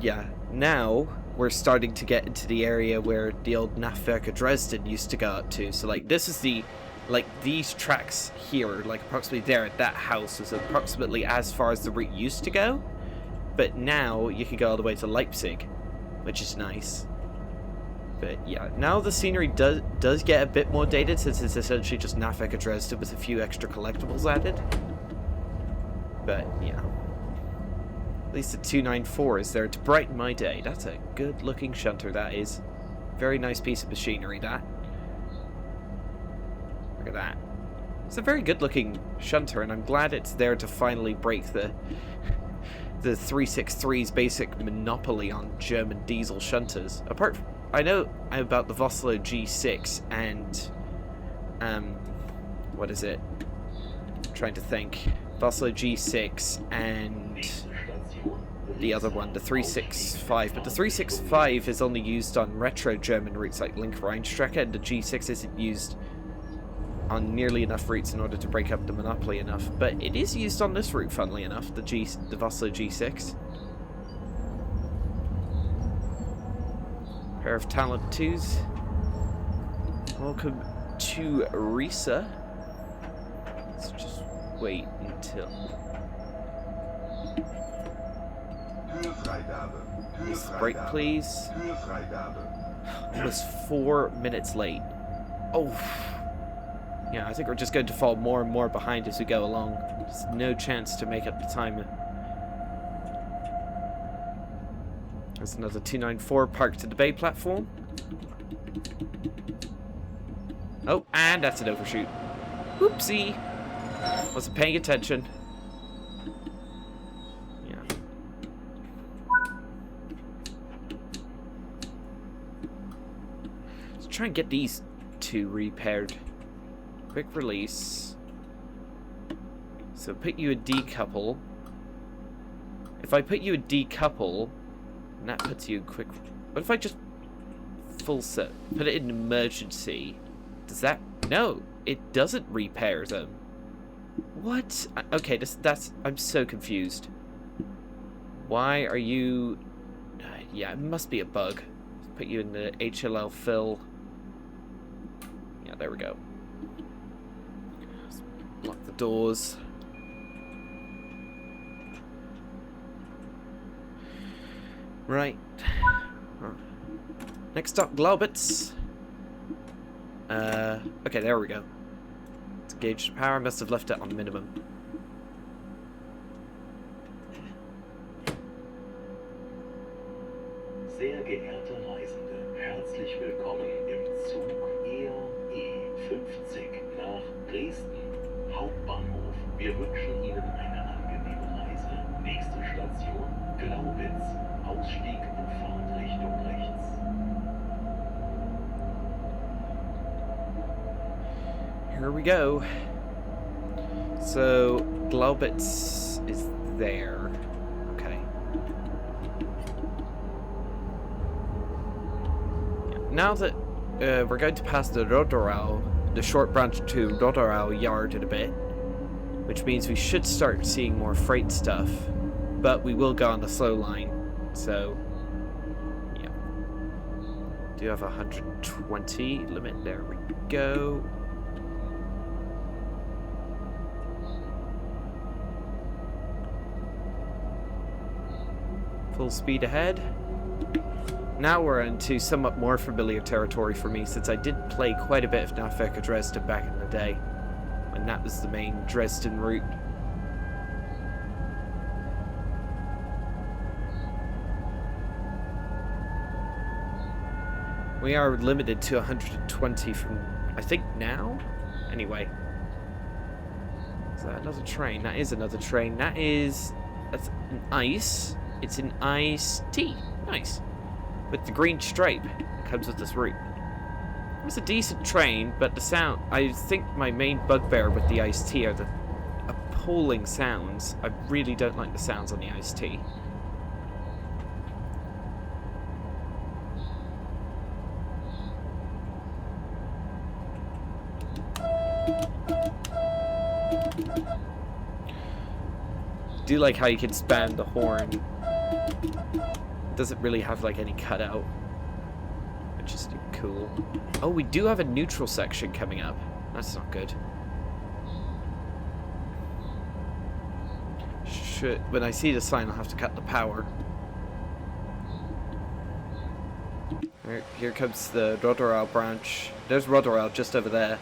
yeah, now we're starting to get into the area where the old Nahverke Dresden used to go up to. So like this is the, like these tracks here, like approximately there at that house is approximately as far as the route used to go. But now you can go all the way to Leipzig, which is nice. But yeah, now the scenery does get a bit more dated since it's essentially just Nahverke Dresden with a few extra collectibles added. But yeah, at least the 294 is there to brighten my day. That's a good looking shunter, that is. Very nice piece of machinery, that. Look at that. It's a very good looking shunter, and I'm glad it's there to finally break the 363's basic monopoly on German diesel shunters. Apart from, I know about the Vossloh G6 and what is it? I'm trying to think. Vossloh G6 and the other one, the 365. But the 365 is only used on retro German routes like Link-Rheinstrecke, and the G6 isn't used on nearly enough routes in order to break up the monopoly enough. But it is used on this route, funnily enough, the Vossloh G6. Pair of Talent 2s. Welcome to Riesa. Let's just wait until... Break, please. Almost 4 minutes late. Oh. Yeah, I think we're just going to fall more and more behind as we go along. There's no chance to make up the time. There's another 294 parked at the bay platform. Oh, and that's an overshoot. Oopsie. Wasn't paying attention. Yeah. Let's try and get these two repaired. Quick release. So put you a decouple. If I put you a decouple, and that puts you in quick... What if I just full set? Put it in emergency. Does that... No, it doesn't repair them. What? Okay, that's... I'm so confused. Why are you... Yeah, it must be a bug. Let's put you in the HLL fill. Yeah, there we go. Let's lock the doors. Right. Next up, Glaubitz. Okay, there we go. Let's gauge the power. Must have left it on minimum. Sehr geehrte Reisende, herzlich willkommen im Zug E50 nach Dresden Hauptbahnhof. Wir wünschen Ihnen eine angenehme Reise. Nächste Station Glaubitz. Ausstieg und Fahrtrichtung rechts. Here we go. So, Glaubitz is there. Okay. Yeah. Now that we're going to pass the Rotorau, the short branch to Rotorau yard in a bit, which means we should start seeing more freight stuff, but we will go on the slow line. So, yeah. Do have 120 limit. There we go. Full speed ahead. Now we're into somewhat more familiar territory for me, since I did play quite a bit of Nahverker Dresden back in the day, when that was the main Dresden route. We are limited to 120 from, I think, now? Anyway. Is that another train? That is another train. That's an ice. It's an iced tea. Nice. With the green stripe that comes with this route. It was a decent train, but the sound... I think my main bugbear with the iced tea are the appalling sounds. I really don't like the sounds on the iced tea. I do like how you can spam the horn. It doesn't really have like any cutout, which is cool. Oh, we do have a neutral section coming up. That's not good. When I see the sign, I'll have to cut the power. Here comes the Rodoral branch. There's Rodoral just over there.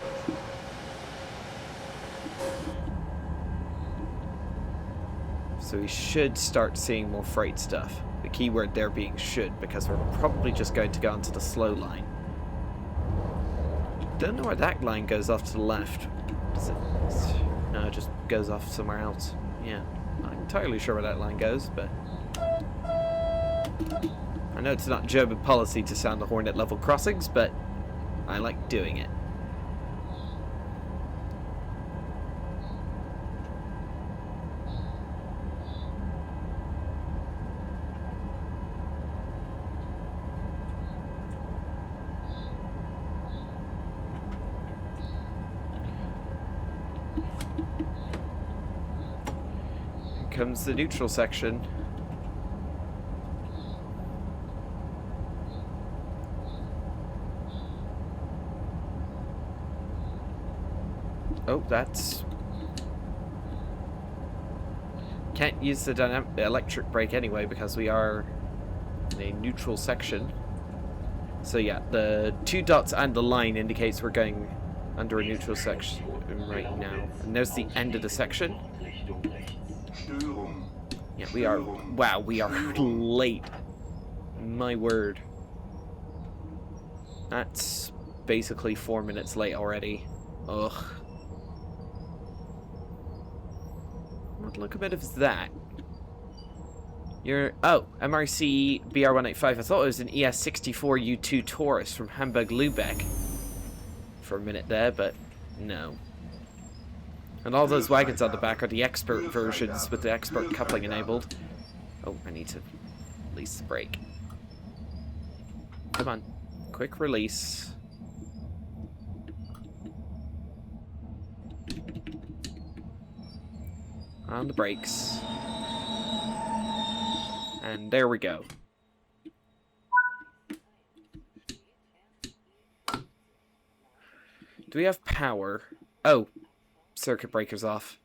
So we should start seeing more freight stuff. The keyword there being should, because we're probably just going to go onto the slow line. Don't know where that line goes off to the left. Does it? No, it just goes off somewhere else. Yeah, not entirely sure where that line goes, but... I know it's not German policy to sound the horn at level crossings, but I like doing it. Comes the neutral section. Oh, that's... Can't use the electric brake anyway because we are in a neutral section. So yeah, the 2 dots and the line indicates we're going under a neutral section right now. And there's the end of the section. Yeah, we are... Wow, we are late. My word. That's basically 4 minutes late already. Ugh. What locomotive is that? You're... Oh, MRC BR185. I thought it was an ES64 U2 Taurus from Hamburg-Lübeck for a minute there, but no. And all those wagons on the back are the expert versions with the expert coupling enabled. Oh, I need to release the brake. Come on. Quick release. On the brakes. And there we go. Do we have power? Oh. Circuit breaker's off.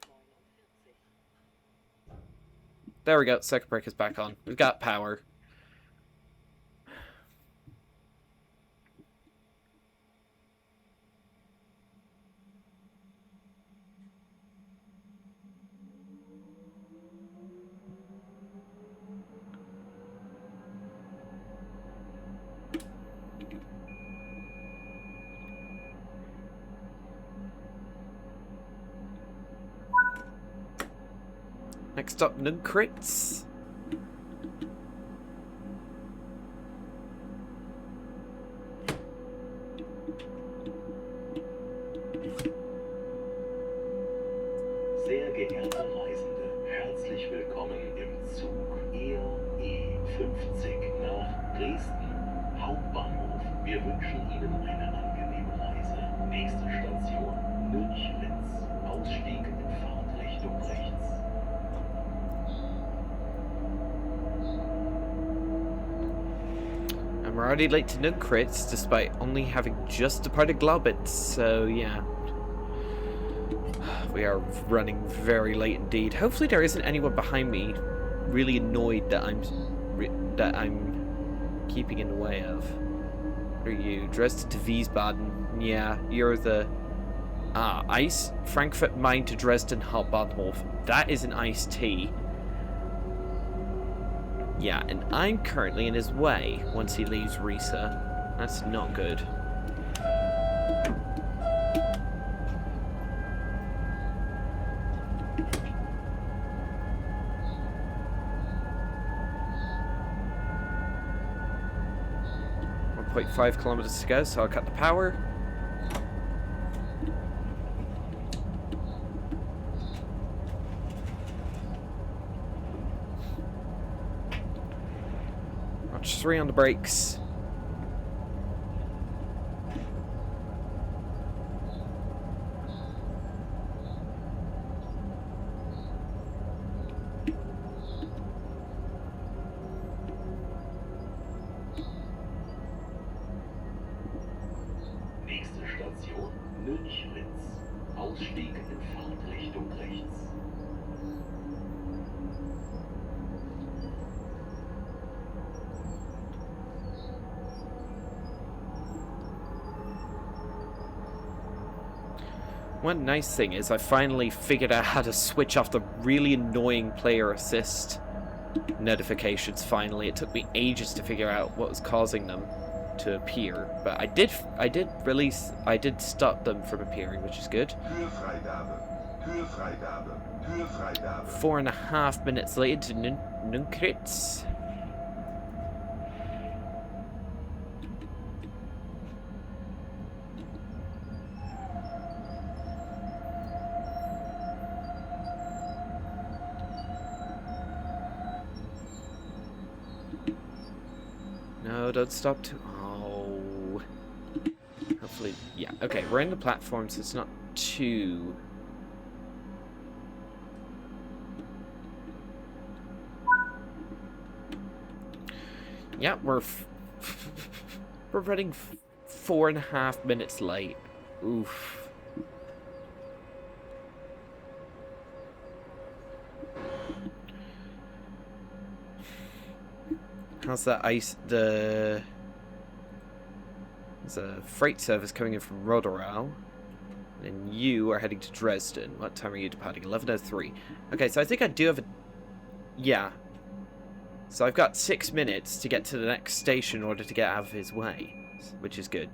There we go. Circuit breaker's back on. We've got power. Next up, Nuncritz. Sehr geehrte Reisende, herzlich willkommen im Zug RE50 nach Dresden Hauptbahnhof. Wir wünschen Ihnen eine angenehme Reise. Nächste Station Nünchritz. Ausstieg in Fahrtrichtung rechts. And we're already late to Nuncritz, despite only having just departed Glaubitz, so yeah. We are running very late indeed. Hopefully there isn't anyone behind me really annoyed that I'm that I'm keeping in the way of. What are you? Dresden to Wiesbaden. Yeah, you're the... Ice Frankfurt Main to Dresden Hauptbahnhof. That is an iced tea. Yeah, and I'm currently in his way once he leaves Riesa. That's not good. .5 kilometers to go, so I'll cut the power. Watch 3 on the brakes. Ausstieg in Fahrtrichtung rechts. One nice thing is I finally figured out how to switch off the really annoying player assist notifications finally. It took me ages to figure out what was causing them to appear, but I did stop them from appearing, which is good. 4.5 minutes later to Nunkritz. No, don't stop too... Oh. Hopefully... Yeah, okay, we're in the platform, so it's not too... Yeah, we're running 4.5 minutes late. Oof. How's that there's a freight service coming in from Roderau. And you are heading to Dresden. What time are you departing? 11:03. Okay, so I think I do have a... Yeah. So I've got 6 minutes to get to the next station in order to get out of his way, which is good.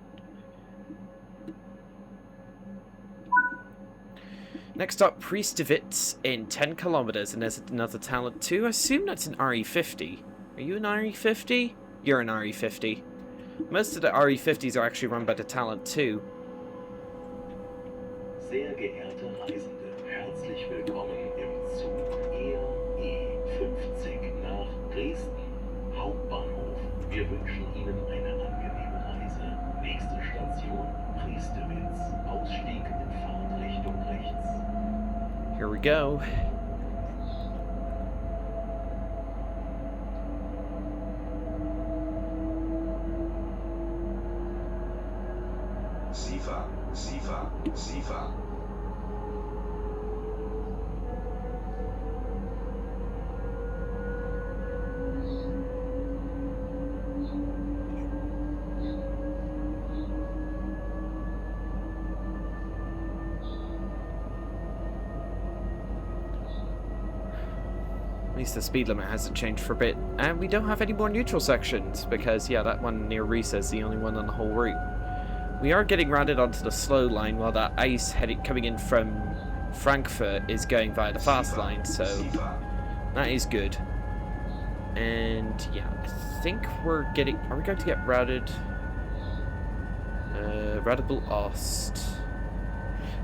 Next up, Priestowitz in 10 kilometers, and there's another talent too. I assume that's an RE50. Are you an RE50? You're an RE50. Most of the RE50s are actually run by the talent too. Sehr geehrte Reisende, herzlich willkommen im Zug E50 nach Dresden Hauptbahnhof. Wir wünschen Ihnen eine angenehme Reise. Nächste Station Priestowitz. Ausstieg in Fahrtrichtung rechts. Here we go. Sifa. At least the speed limit hasn't changed for a bit. And we don't have any more neutral sections, because, yeah, that one near Riesa is the only one on the whole route. We are getting rounded onto the slow line, while that ice coming in from Frankfurt is going via the fast line, so that is good. And, yeah, I think we're getting... Are we going to get routed? Routable Ost.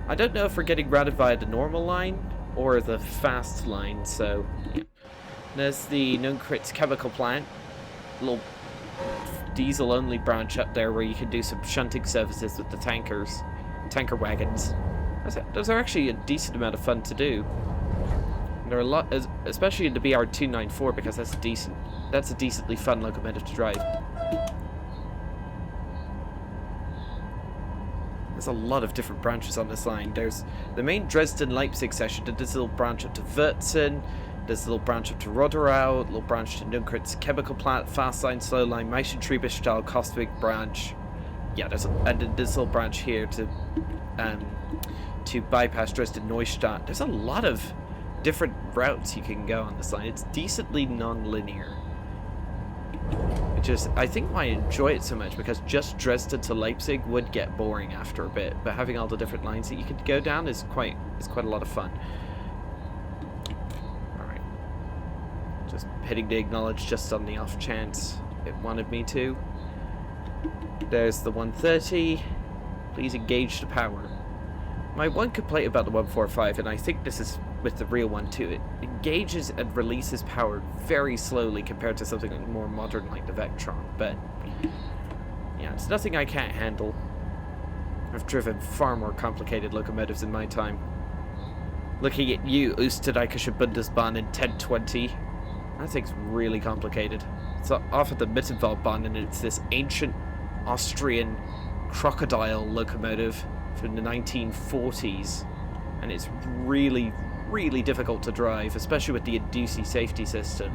I don't know if we're getting routed via the normal line or the fast line, so... Yeah. There's the Nunkritz chemical plant. Little diesel-only branch up there where you can do some shunting services with the tanker wagons. Those are actually a decent amount of fun to do. And there are a lot, especially in the BR294, because that's a decently fun locomotive to drive. There's a lot of different branches on this line. There's the main Dresden-Leipzig section, and this little branch up to Wurzen, There's a little branch up to Roderau, a little branch to Nunkritz chemical plant, fast line, slow line, Meischentriebestrahl, Kostwig branch. Yeah, and then this little branch here to bypass Dresden Neustadt. There's a lot of different routes you can go on this line. It's decently non-linear. I think why I enjoy it so much, because just Dresden to Leipzig would get boring after a bit, but having all the different lines that you could go down is quite a lot of fun. Alright. Just hitting the acknowledge just on the off chance it wanted me to. There's the 130. Please engage the power. My one complaint about the 145, and I think this is with the real one too, it engages and releases power very slowly compared to something like more modern like the Vectron, but yeah, it's nothing I can't handle. I've driven far more complicated locomotives in my time. Looking at you, Österreichische Bundesbahn in 1020, that thing's really complicated. It's off at the Mittenwaldbahn, and it's this ancient Austrian crocodile locomotive from the 1940s, and it's really difficult to drive, especially with the Inducee safety system.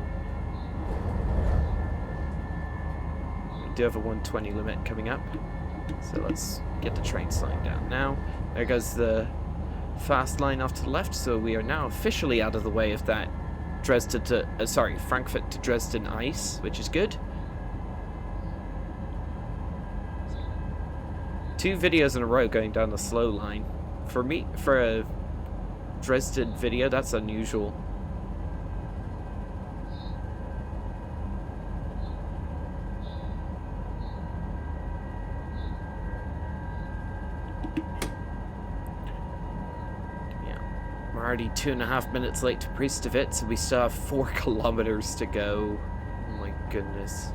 We do have a 120 limit coming up, so let's get the train slowing down now. There goes the fast line off to the left, so we are now officially out of the way of that Frankfurt to Dresden ice, which is good. 2 videos in a row going down the slow line. For me, for a Dresden video, that's unusual. Yeah, we're already 2.5 minutes late to Priestevitz, so we still have 4 kilometers to go. Oh my goodness.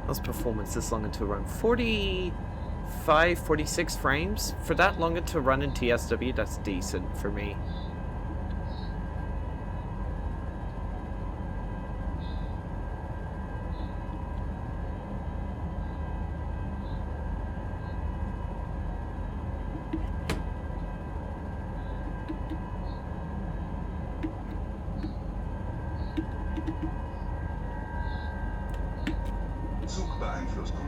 How's performance this long into a run? 45, 46 frames? For that long into a run in TSW, that's decent for me. Zugbeeinflussung.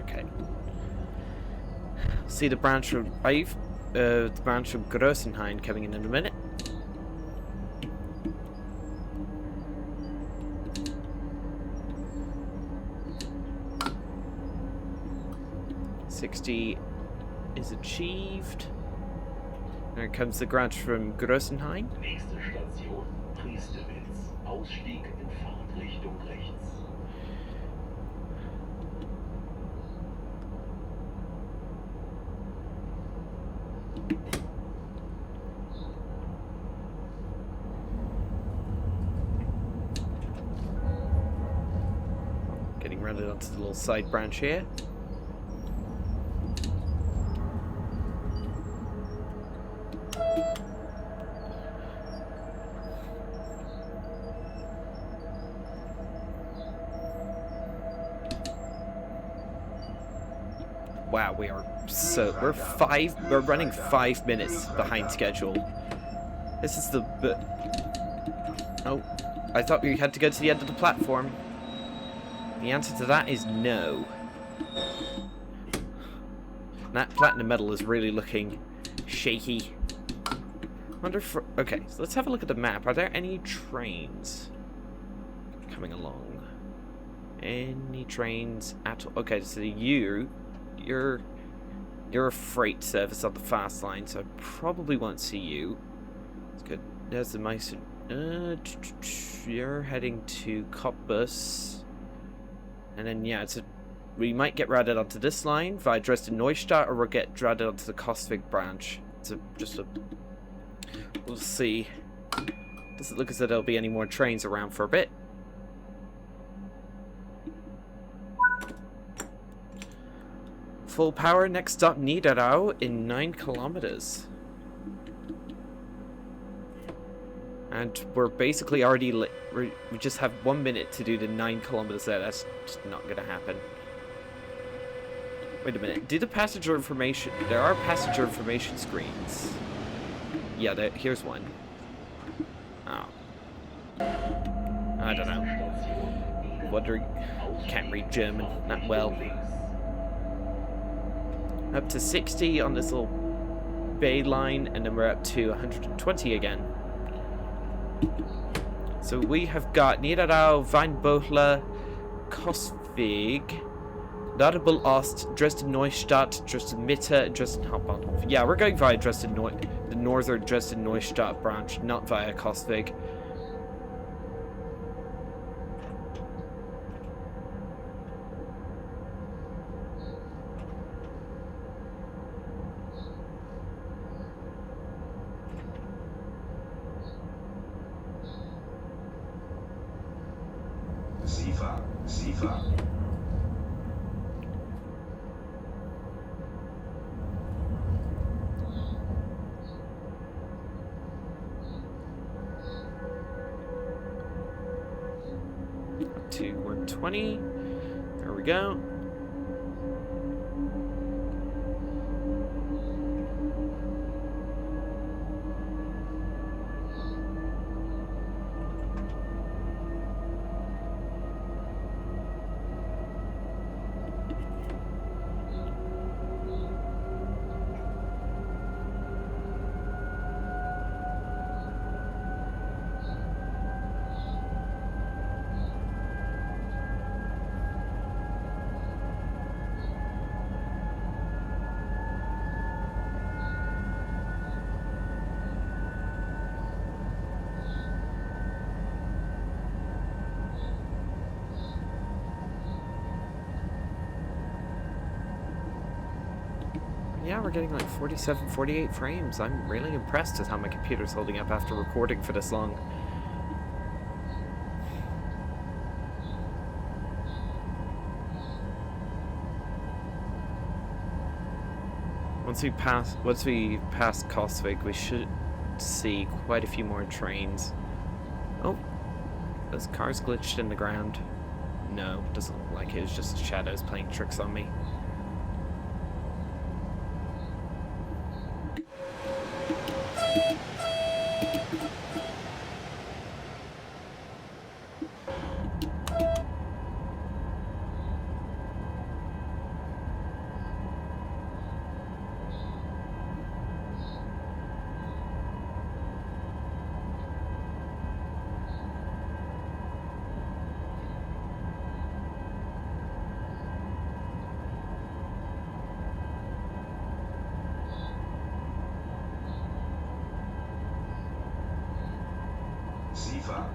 Okay. See the branch from the branch from Grossenhain coming in a minute. Is achieved. There comes the branch from Grossenhain. Nächste Station, Priestevitz. Ausstieg in Fahrtrichtung rechts. Getting rounded onto the little side branch here. Wow, we're running 5 minutes behind schedule. This is oh, I thought we had to go to the end of the platform. The answer to that is no. That platinum medal is really looking shaky. Wonder if... Okay, so let's have a look at the map. Are there any trains coming along? Any trains at all? Okay, so you're You're a freight service on the fast line, so I probably won't see you. It's good. There's the mice. You're heading to Cottbus. And then, yeah, we might get routed onto this line via Dresden Neustadt, or we'll get routed onto the Kostwig branch. We'll see. Doesn't look as though there'll be any more trains around for a bit. Full power, next stop Niederau in 9 kilometers. And we're basically already we just have 1 minute to do the 9 kilometers there. That's just not going to happen. Wait a minute. Do the passenger information... There are passenger information screens. Yeah, here's one. Oh. I don't know. Wondering... Can't read German that well. Up to 60 on this little bay line, and then we're up to 120 again. So we have got Niederau, Weinböchler, Kostwig, Ladebul Ost, Dresden Neustadt, Dresden Mitte, Dresden Hauptbahnhof. Yeah, we're going via the northern Dresden Neustadt branch, not via Kostwig. Sifa. 120. There we go. Yeah, we're getting like 47, 48 frames. I'm really impressed with how my computer's holding up after recording for this long. Once we pass Kostwig, we should see quite a few more trains. Oh, those cars glitched in the ground. No, doesn't look like it. It's just shadows playing tricks on me. Sifa.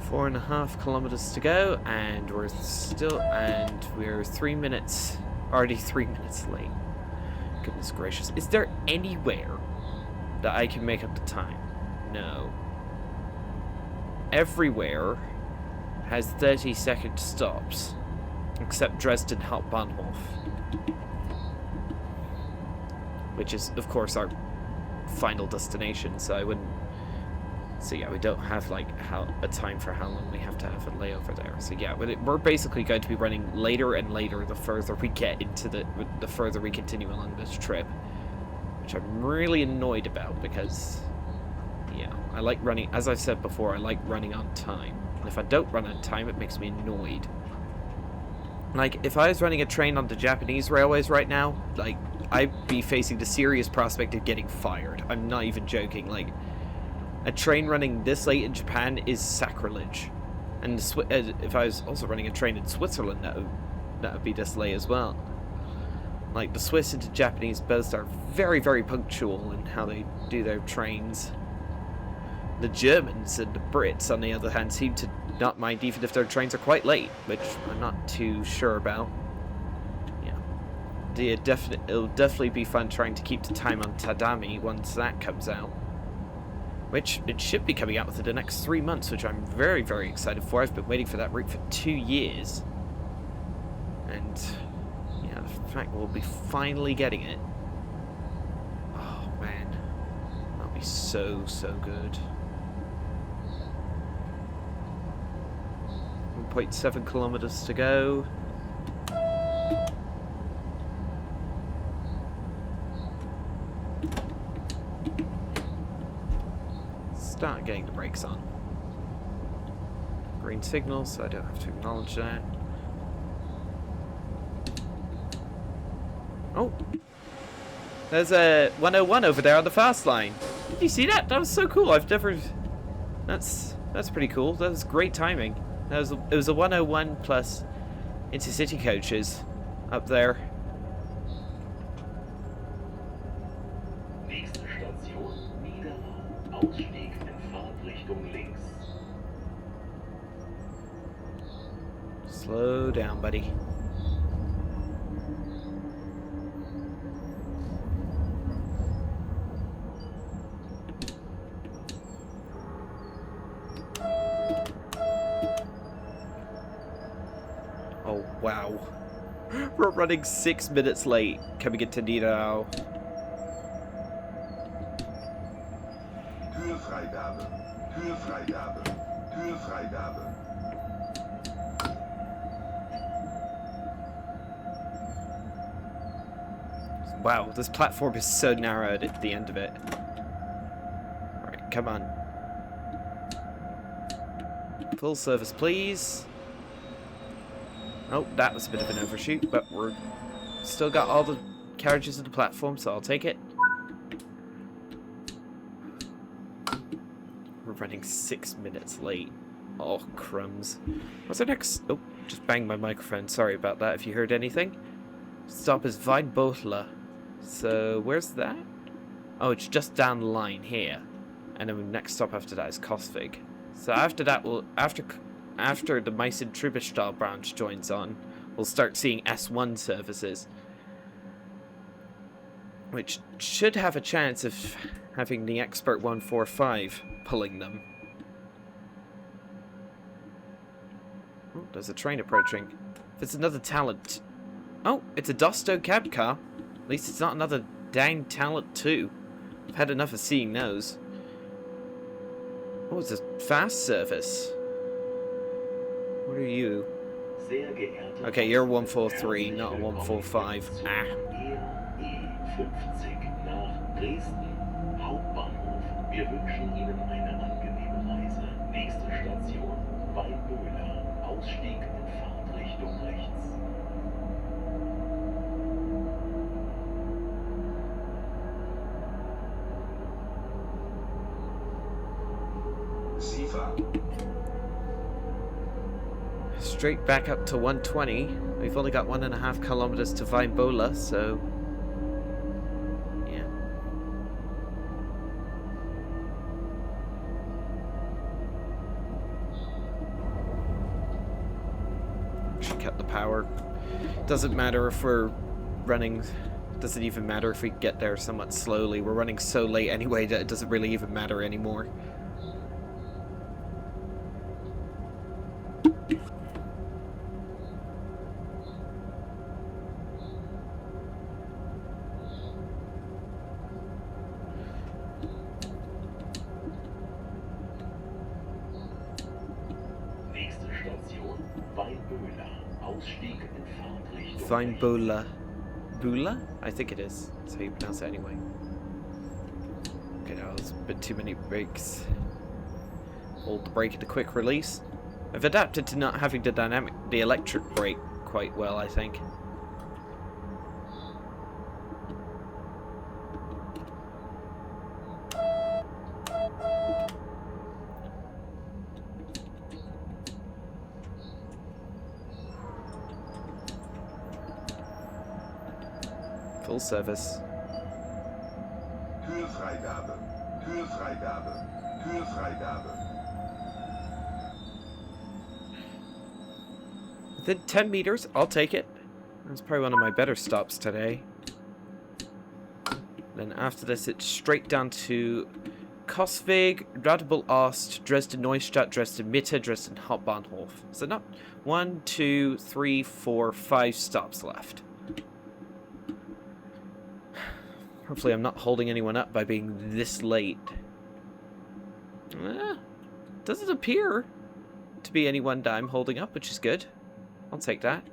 4.5 kilometers to go, and we're 3 minutes, already 3 minutes late. Goodness gracious. Is there anywhere that I can make up the time? No. Everywhere has 30-second stops, except Dresden Hauptbahnhof, which is, of course, our final destination, so I wouldn't. So yeah, we don't have like a time for how long we have to have a layover there. So yeah, we're basically going to be running later and later the further we get into the further we continue along this trip, which I'm really annoyed about because, yeah, I like running. As I've said before, I like running on time, and if I don't run on time, it makes me annoyed. Like if I was running a train on the Japanese railways right now, like I'd be facing the serious prospect of getting fired. I'm not even joking. Like, a train running this late in Japan is sacrilege. And if I was also running a train in Switzerland, that would be this late as well. Like, the Swiss and the Japanese both are very, very punctual in how they do their trains. The Germans and the Brits, on the other hand, seem to not mind even if their trains are quite late, which I'm not too sure about. Yeah. It'll definitely be fun trying to keep the time on Tadami once that comes out. Which, it should be coming out within the next 3 months, which I'm very, very excited for. I've been waiting for that route for 2 years. And, yeah, the fact we'll be finally getting it. Oh, man. That'll be so, so good. 1.7 kilometers to go. Start getting the brakes on. Green signal, so I don't have to acknowledge that. Oh! There's a 101 over there on the fast line. Did you see that? That was so cool. I've never... That's pretty cool. That was great timing. It was a 101 plus intercity coaches up there. Nächste Station, Niederrhein. Ausstieg in Fahrtrichtung links. Slow down, buddy. Oh, wow. We're running 6 minutes late coming into Niederau. Türfreigabe. Türfreigabe. Türfreigabe. Wow, this platform is so narrowed at the end of it. Alright, come on. Full service, please. Oh, that was a bit of an overshoot, but we're still got all the carriages of the platform, so I'll take it. We're running 6 minutes late. Oh, crumbs. What's our next... Oh, just banged my microphone. Sorry about that if you heard anything. Stop is Weinböhler. So, where's that? Oh, it's just down the line here. And then the next stop after that is Kosvig. So after that, after the Meissen-Trübestal branch joins on, we'll start seeing S1 services. Which should have a chance of having the Expert 145 pulling them. Oh, there's a train approaching. If it's another talent... Oh, it's a Dosto cab car. At least it's not another dang talent 2. I've had enough of seeing those. Oh, it's a fast service. What are you? Okay, you're a 143, not a 145. Ah. E50 nach Dresden Hauptbahnhof. Wir wünschen Ihnen eine angenehme Reise. Nächste Station Weinböhler. Ausstieg in Fahrtrichtung rechts. Sifa. Straight back up to 120. We've only got 1.5 kilometers to Weinböhler, so yeah. Should cut the power. Doesn't matter if we're running. Doesn't even matter if we get there somewhat slowly. We're running so late anyway that it doesn't really even matter anymore. Weinbula. Bula? I think it is. That's how you pronounce it anyway. Okay, now there's a bit too many brakes. Hold the brake at a quick release. I've adapted to not having the electric brake quite well, I think. Full service. Türfreigabe. Türfreigabe. Türfreigabe. Within 10 meters, I'll take it. That's probably one of my better stops today. Then after this, it's straight down to Kosvig, Radebeul Ost, Dresden Neustadt, Dresden Mitte, Dresden Hauptbahnhof. So not 1, 2, 3, 4, 5 stops left. Hopefully I'm not holding anyone up by being this late. Doesn't appear to be anyone that I'm holding up, which is good. I'll take that.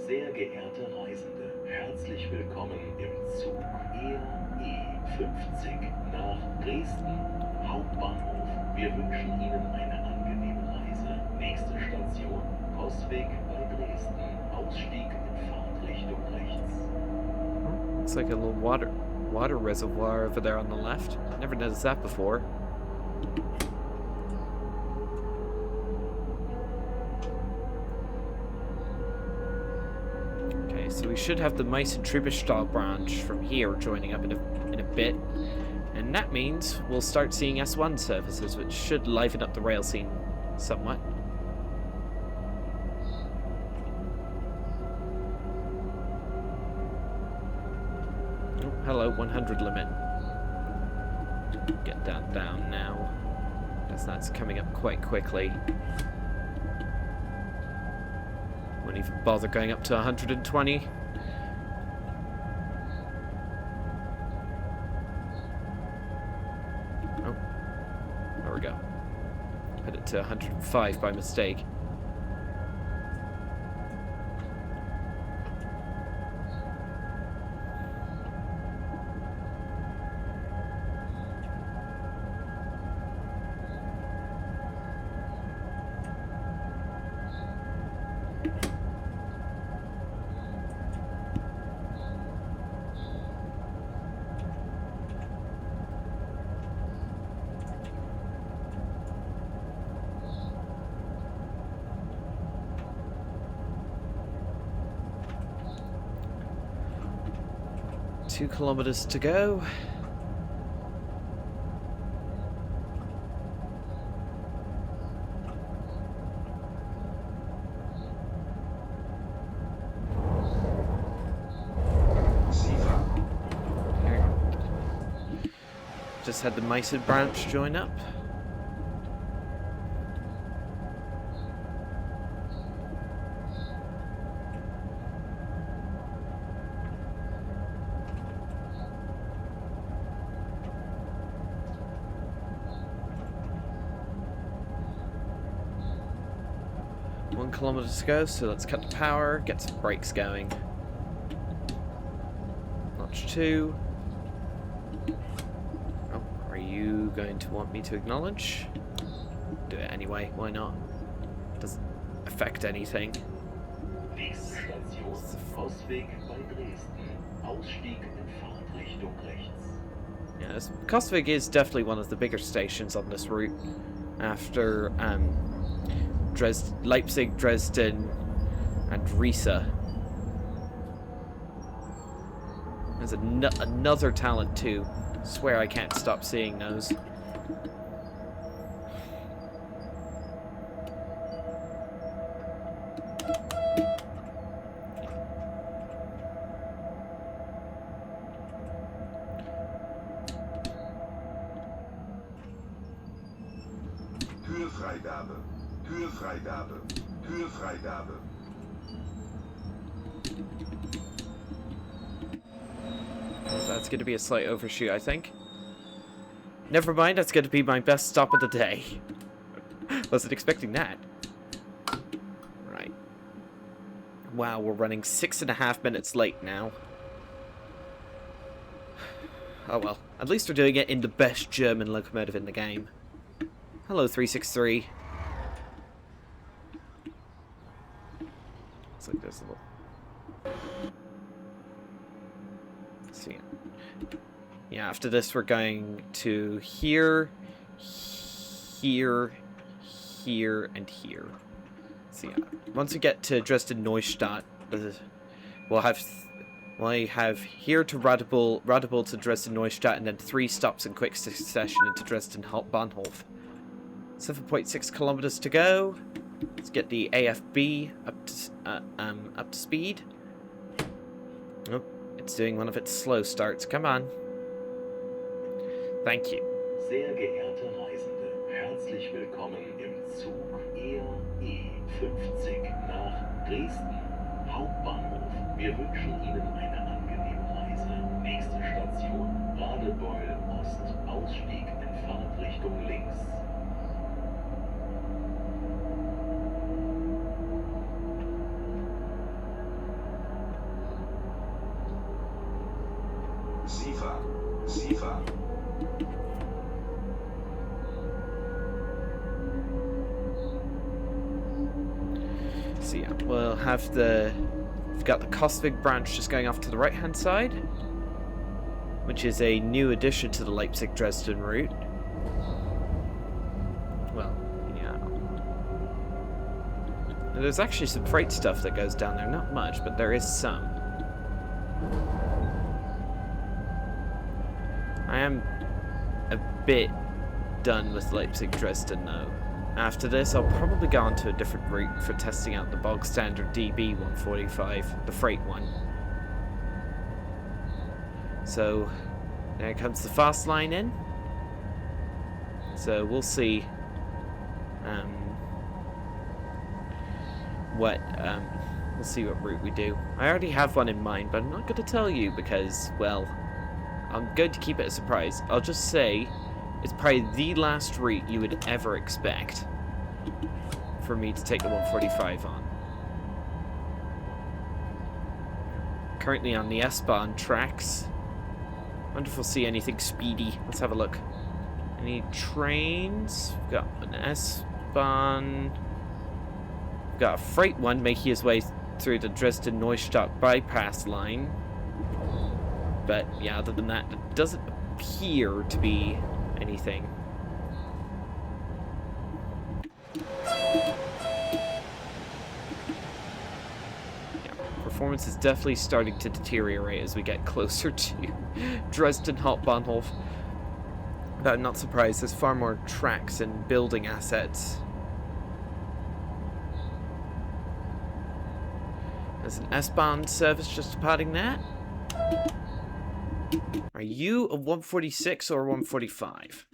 Sehr geehrte Reisende, herzlich willkommen im Zug RE50 nach Dresden Hauptbahnhof. Wir wünschen Ihnen eine angenehme Reise. Nächste Station, Kosvig bei Dresden. Ausstieg in Fahrtrichtung rechts. Looks like a little water reservoir over there on the left. Never noticed that before. So we should have the Meissen-Trieberstal branch from here joining up in a bit. And that means we'll start seeing S1 services, which should liven up the rail scene somewhat. Oh, hello, 100 limit. Get that down now. Guess that's coming up quite quickly. Won't even bother going up to 120. Oh, there we go. Put it to 105 by mistake. Two kilometers to go. Just had the Meissen branch join up. One kilometer to go, so let's cut the power, get some brakes going. Notch 2. Oh, are you going to want me to acknowledge? Do it anyway, why not? Doesn't affect anything. Nächste Station, Kosvig bei Dresden. Ausstieg in Fahrtrichtung rechts. Yes, Kosvig is definitely one of the bigger stations on this route. After Leipzig, Dresden, and Riesa. There's another talent too. Swear I can't stop seeing those. Kühlfreigabe. Kühlfreigabe. Kühlfreigabe. Well, that's going to be a slight overshoot, I think. Never mind, that's going to be my best stop of the day. Wasn't expecting that. Right. Wow, we're running 6.5 minutes late now. Oh well, at least we're doing it in the best German locomotive in the game. Hello, 363. Looks like there's a little... Let's see. Yeah, after this we're going to here, here, here, and here. So yeah, once we get to Dresden Neustadt, we'll have here to Radebeul to Dresden Neustadt, and then 3 stops in quick succession into Dresden Hauptbahnhof. 7.6 kilometers to go. Let's get the AFB up to speed. Oh, it's doing one of its slow starts. Come on. Thank you. Sehr geehrte Reisende, herzlich willkommen im Zug E50 nach Dresden Hauptbahnhof. Wir wünschen Ihnen eine angenehme Reise. Nächste Station Radebeul Ost, Ausstieg in Fahrtrichtung links. Sifa. So yeah, we'll have we've got the Kostvig branch just going off to the right hand side, which is a new addition to the Leipzig-Dresden route. Well, yeah. And there's actually some freight stuff that goes down there, not much, but there is some. I am a bit done with Leipzig-Dresden though. After this, I'll probably go on to a different route for testing out the bog standard DB 145, the freight one. So, there comes the fast line in. So we'll see we'll see what route we do. I already have one in mind, but I'm not going to tell you because, well, I'm going to keep it a surprise. I'll just say it's probably the last route you would ever expect for me to take the 145 on. Currently on the S-Bahn tracks. Wonder if we'll see anything speedy. Let's have a look. Any trains? We've got an S-Bahn. We've got a freight one making his way through the Dresden Neustadt bypass line. But yeah, other than that, it doesn't appear to be anything. Yeah, performance is definitely starting to deteriorate as we get closer to Dresden Hauptbahnhof. But I'm not surprised, there's far more tracks and building assets. There's an S-Bahn service just departing that. Are you a 146 or a 145?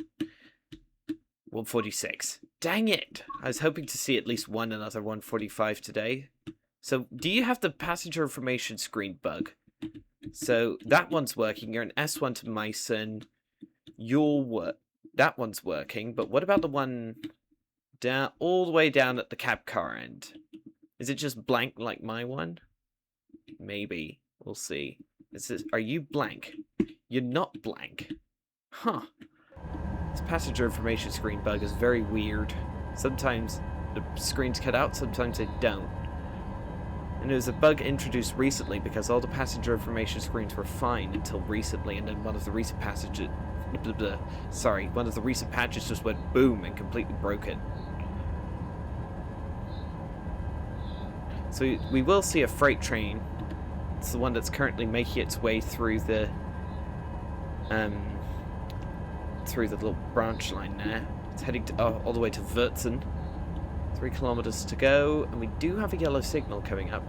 146. Dang it! I was hoping to see at least another 145 today. So, do you have the passenger information screen bug? So, that one's working. You're an S1 to Meissen. That one's working, but what about the one down all the way down at the cab car end? Is it just blank like my one? Maybe. We'll see. Are you blank? You're not blank. Huh. This passenger information screen bug is very weird. Sometimes the screens cut out, sometimes they don't. And it was a bug introduced recently because all the passenger information screens were fine until recently, and then one of the recent patches just went boom and completely broke it. So we will see a freight train. It's the one that's currently making its way through the little branch line there. It's heading all the way to Wurzen. 3 kilometers to go, and we do have a yellow signal coming up.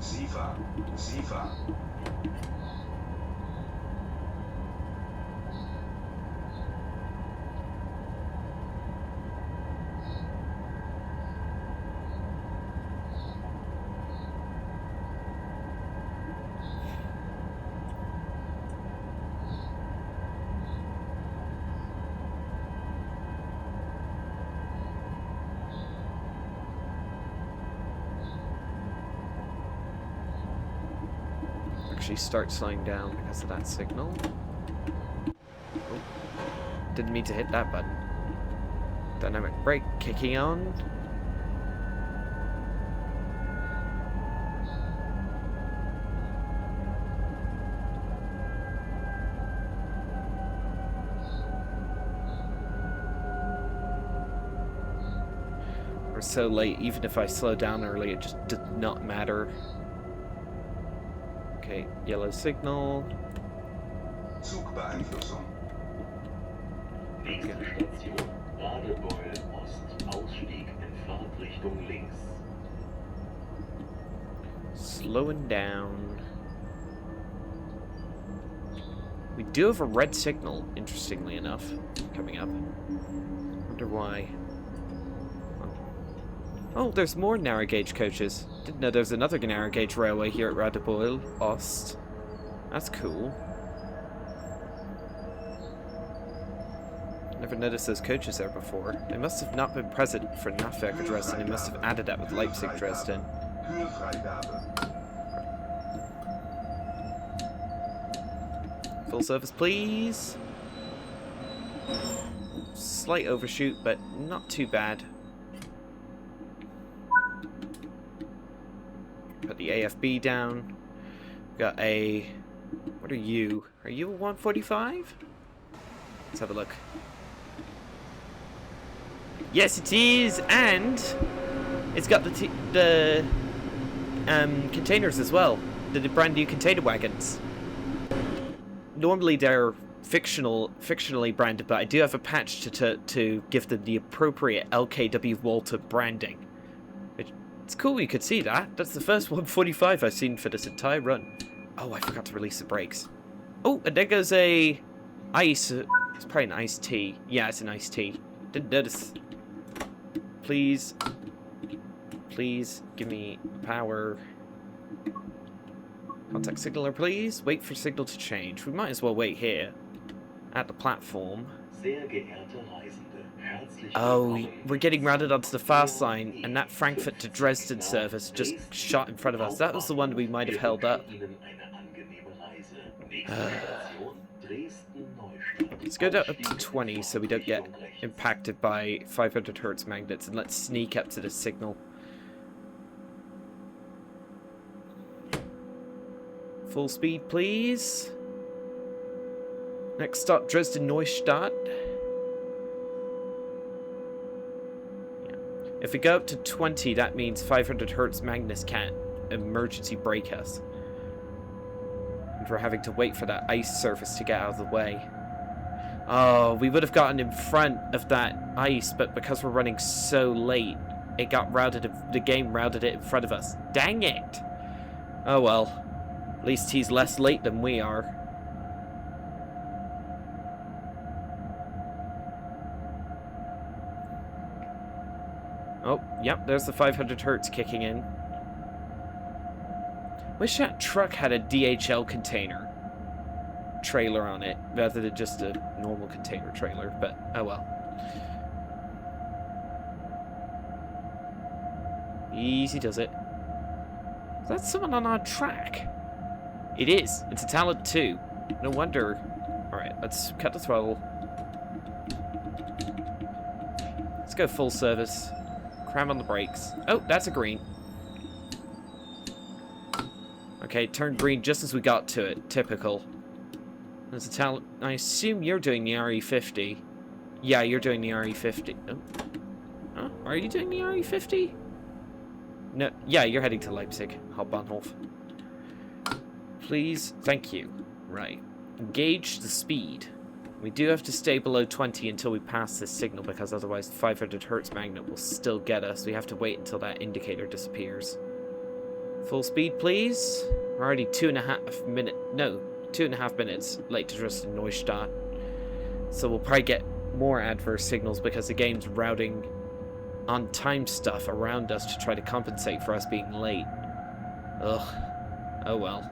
Sifa, Sifa. Actually start slowing down because of that signal. Oh, didn't mean to hit that button. Dynamic brake kicking on. We're so late, even if I slow down early, it just did not matter. Okay, yellow signal. Zugbeeinflussung. Nächste Station, Radebeul Ost, Ausstieg in Fahrtrichtung links. Slowing down. We do have a red signal, interestingly enough, coming up. Wonder why. Oh, there's more narrow gauge coaches. Didn't know there's another narrow gauge railway here at Radebeul Ost. That's cool. Never noticed those coaches there before. They must have not been present for Nafwerk Dresden. They must have added that with Leipzig Dresden. Kühlfreigabe. Full service, please. Slight overshoot, but not too bad. Put the AFB down. Got a... What are you? Are you a 145? Let's have a look. Yes, it is, and it's got the containers as well. The brand new container wagons. Normally they're fictionally branded, but I do have a patch to give them the appropriate LKW Walter branding. It's cool you could see that. That's the first 145 I've seen for this entire run. Oh, I forgot to release the brakes. Oh, and there goes a ice. It's probably an iced tea. Yeah, it's an iced tea. Didn't notice. Please. Please give me power. Contact signaler, please. Wait for signal to change. We might as well wait here. At the platform. Sehr geehrte Reisende, herzlich Oh, willkommen. we're getting routed onto the fast line, and that Frankfurt to Dresden service just shot in front of us. That was the one we might have held up. Let's go down up to 20 so we don't get impacted by 500 hertz magnets, and let's sneak up to the signal. Full speed, please. Next stop, Dresden Neustadt. Yeah. If we go up to 20, that means 500 hertz magnets can't emergency brake us. And we're having to wait for that ice surface to get out of the way. Oh, we would have gotten in front of that ice, but because we're running so late, it got routed. The game routed it in front of us. Dang it! Oh well. At least he's less late than we are. Oh, yep, there's the 500 hertz kicking in. Wish that truck had a DHL container trailer on it, rather than just a normal container trailer, but oh well. Easy does it. Is that someone on our track? It is. It's a talent too. No wonder. Alright, let's cut the throttle. Let's go full service. Cram on the brakes. Oh, that's a green. Okay, turned green just as we got to it. Typical. There's a talent. I assume you're doing the RE50. Yeah, you're doing the RE50. Oh. Huh? Are you doing the RE50? No. Yeah, you're heading to Leipzig. Hauptbahnhof. Please. Thank you. Right. Gauge the speed. We do have to stay below 20 until we pass this signal, because otherwise the 500 hertz magnet will still get us. We have to wait until that indicator disappears. Full speed, please. We're already 2.5 minutes late to Dresden Neustadt. So we'll probably get more adverse signals because the game's routing on time stuff around us to try to compensate for us being late. Ugh. Oh well.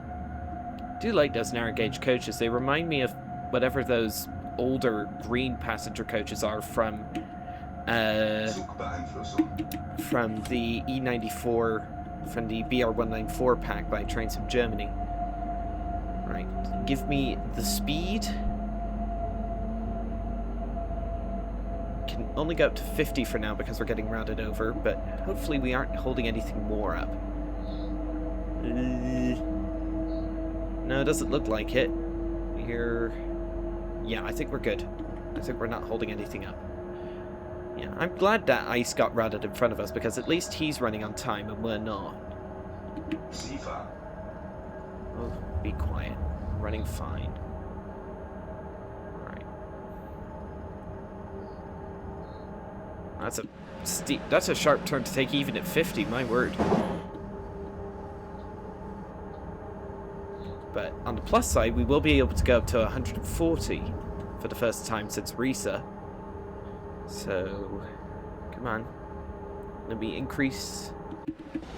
I do like those narrow gauge coaches. They remind me of whatever those older green passenger coaches are from the E94, from the BR194 pack by Trains from Germany. Right, give me the speed. Can only go up to 50 for now because we're getting rounded over, but hopefully we aren't holding anything more up. No, it doesn't look like it. Yeah, I think we're good. I think we're not holding anything up. Yeah, I'm glad that ice got routed in front of us because at least he's running on time and we're not. Oh, be quiet. I'm running fine. Alright. That's a sharp turn to take even at 50, my word. But on the plus side, we will be able to go up to 140 for the first time since Risa. So, come on. Let me increase.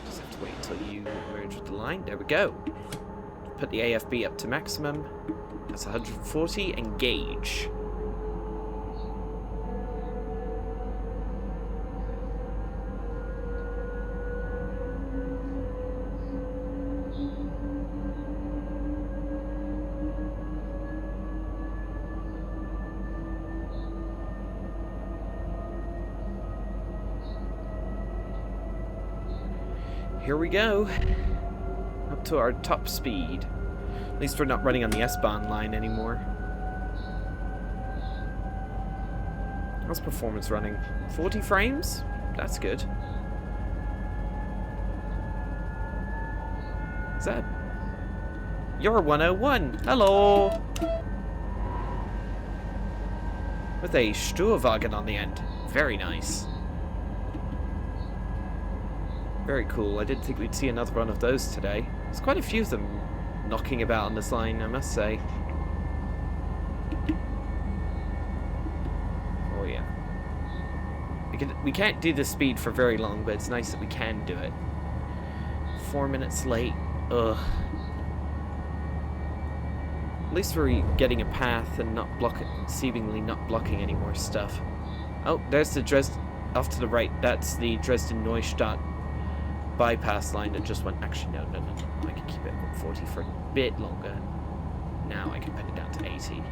Just have to wait until you merge with the line. There we go. Put the AFB up to maximum. That's 140. Engage. Here we go. Up to our top speed. At least we're not running on the S-Bahn line anymore. How's performance running? 40 frames? That's good. Is that... You're 101! Hello! With a Sturwagen on the end. Very nice. Very cool. I didn't think we'd see another one of those today. There's quite a few of them knocking about on this line, I must say. Oh yeah. We can't do this speed for very long, but it's nice that we can do it. 4 minutes late. Ugh. At least we're getting a path and not seemingly not blocking any more stuff. Oh, there's the Dresden... Off to the right, that's the Dresden Neustadt bypass line that just went... Actually, no. I can keep it at 40 for a bit longer. Now I can put it down to 80.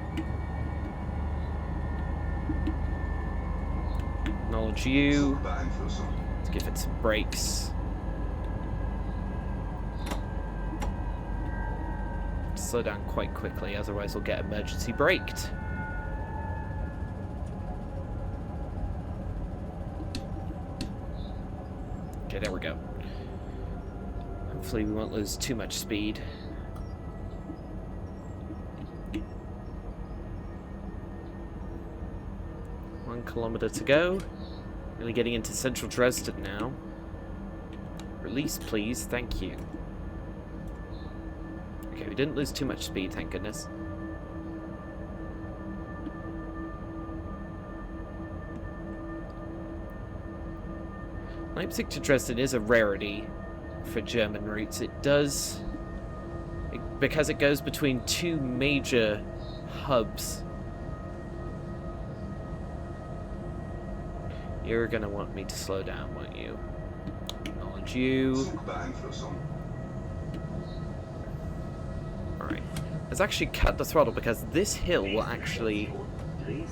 Acknowledge you. Let's give it some brakes. Slow down quite quickly, otherwise we'll get emergency braked. Okay, there we go. Hopefully we won't lose too much speed. One kilometer to go. Really getting into central Dresden now. Release, please. Thank you. Okay, we didn't lose too much speed, thank goodness. Leipzig to Dresden is a rarity for German routes. It does... because it goes between two major hubs. You're gonna want me to slow down, won't you? Acknowledge you. Alright. Let's actually cut the throttle because this hill will actually... yeah.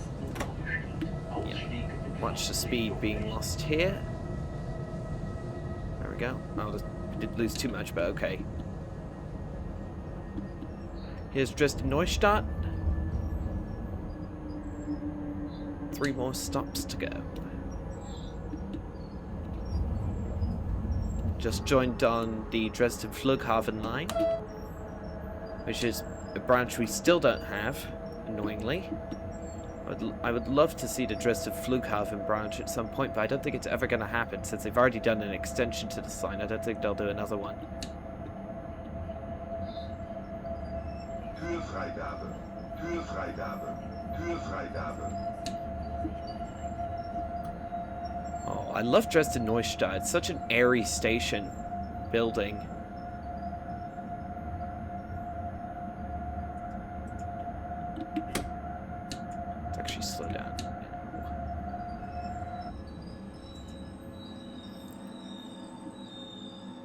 Watch the speed being lost here. There we go. Oh, we did lose too much, but okay. Here's Dresden Neustadt. 3 more stops to go. Just joined on the Dresden Flughafen line, which is a branch we still don't have, annoyingly. I would love to see the Dresden Flughafen branch at some point, but I don't think it's ever going to happen since they've already done an extension to this line. I don't think they'll do another one. Türfreigabe. Türfreigabe. Türfreigabe. Oh, I love Dresden Neustadt. It's such an airy station building. Let's actually slow down.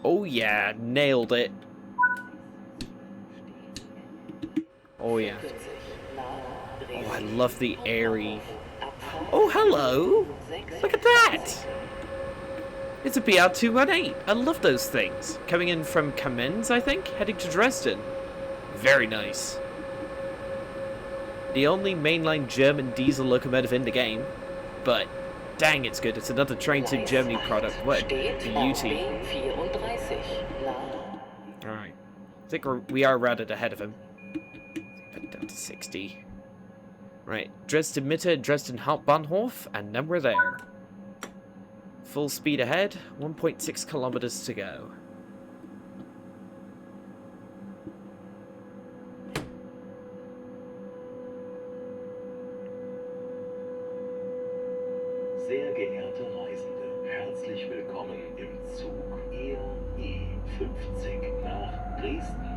Oh yeah, nailed it. Oh yeah. Oh, I love the airy. Oh, hello. Look at that. It's a BR218. I love those things. Coming in from Kamenz, I think, heading to Dresden. Very nice. The only mainline German diesel locomotive in the game, but dang, it's good. It's another Train Sim Germany product. What a beauty. Alright. I think we are routed ahead of him. Put it down to 60. Right. Dresden Mitte, Dresden Hauptbahnhof, and then we're there. Full speed ahead. 1.6 kilometers to go. Sehr geehrte Reisende, herzlich willkommen im Zug RE50 nach Dresden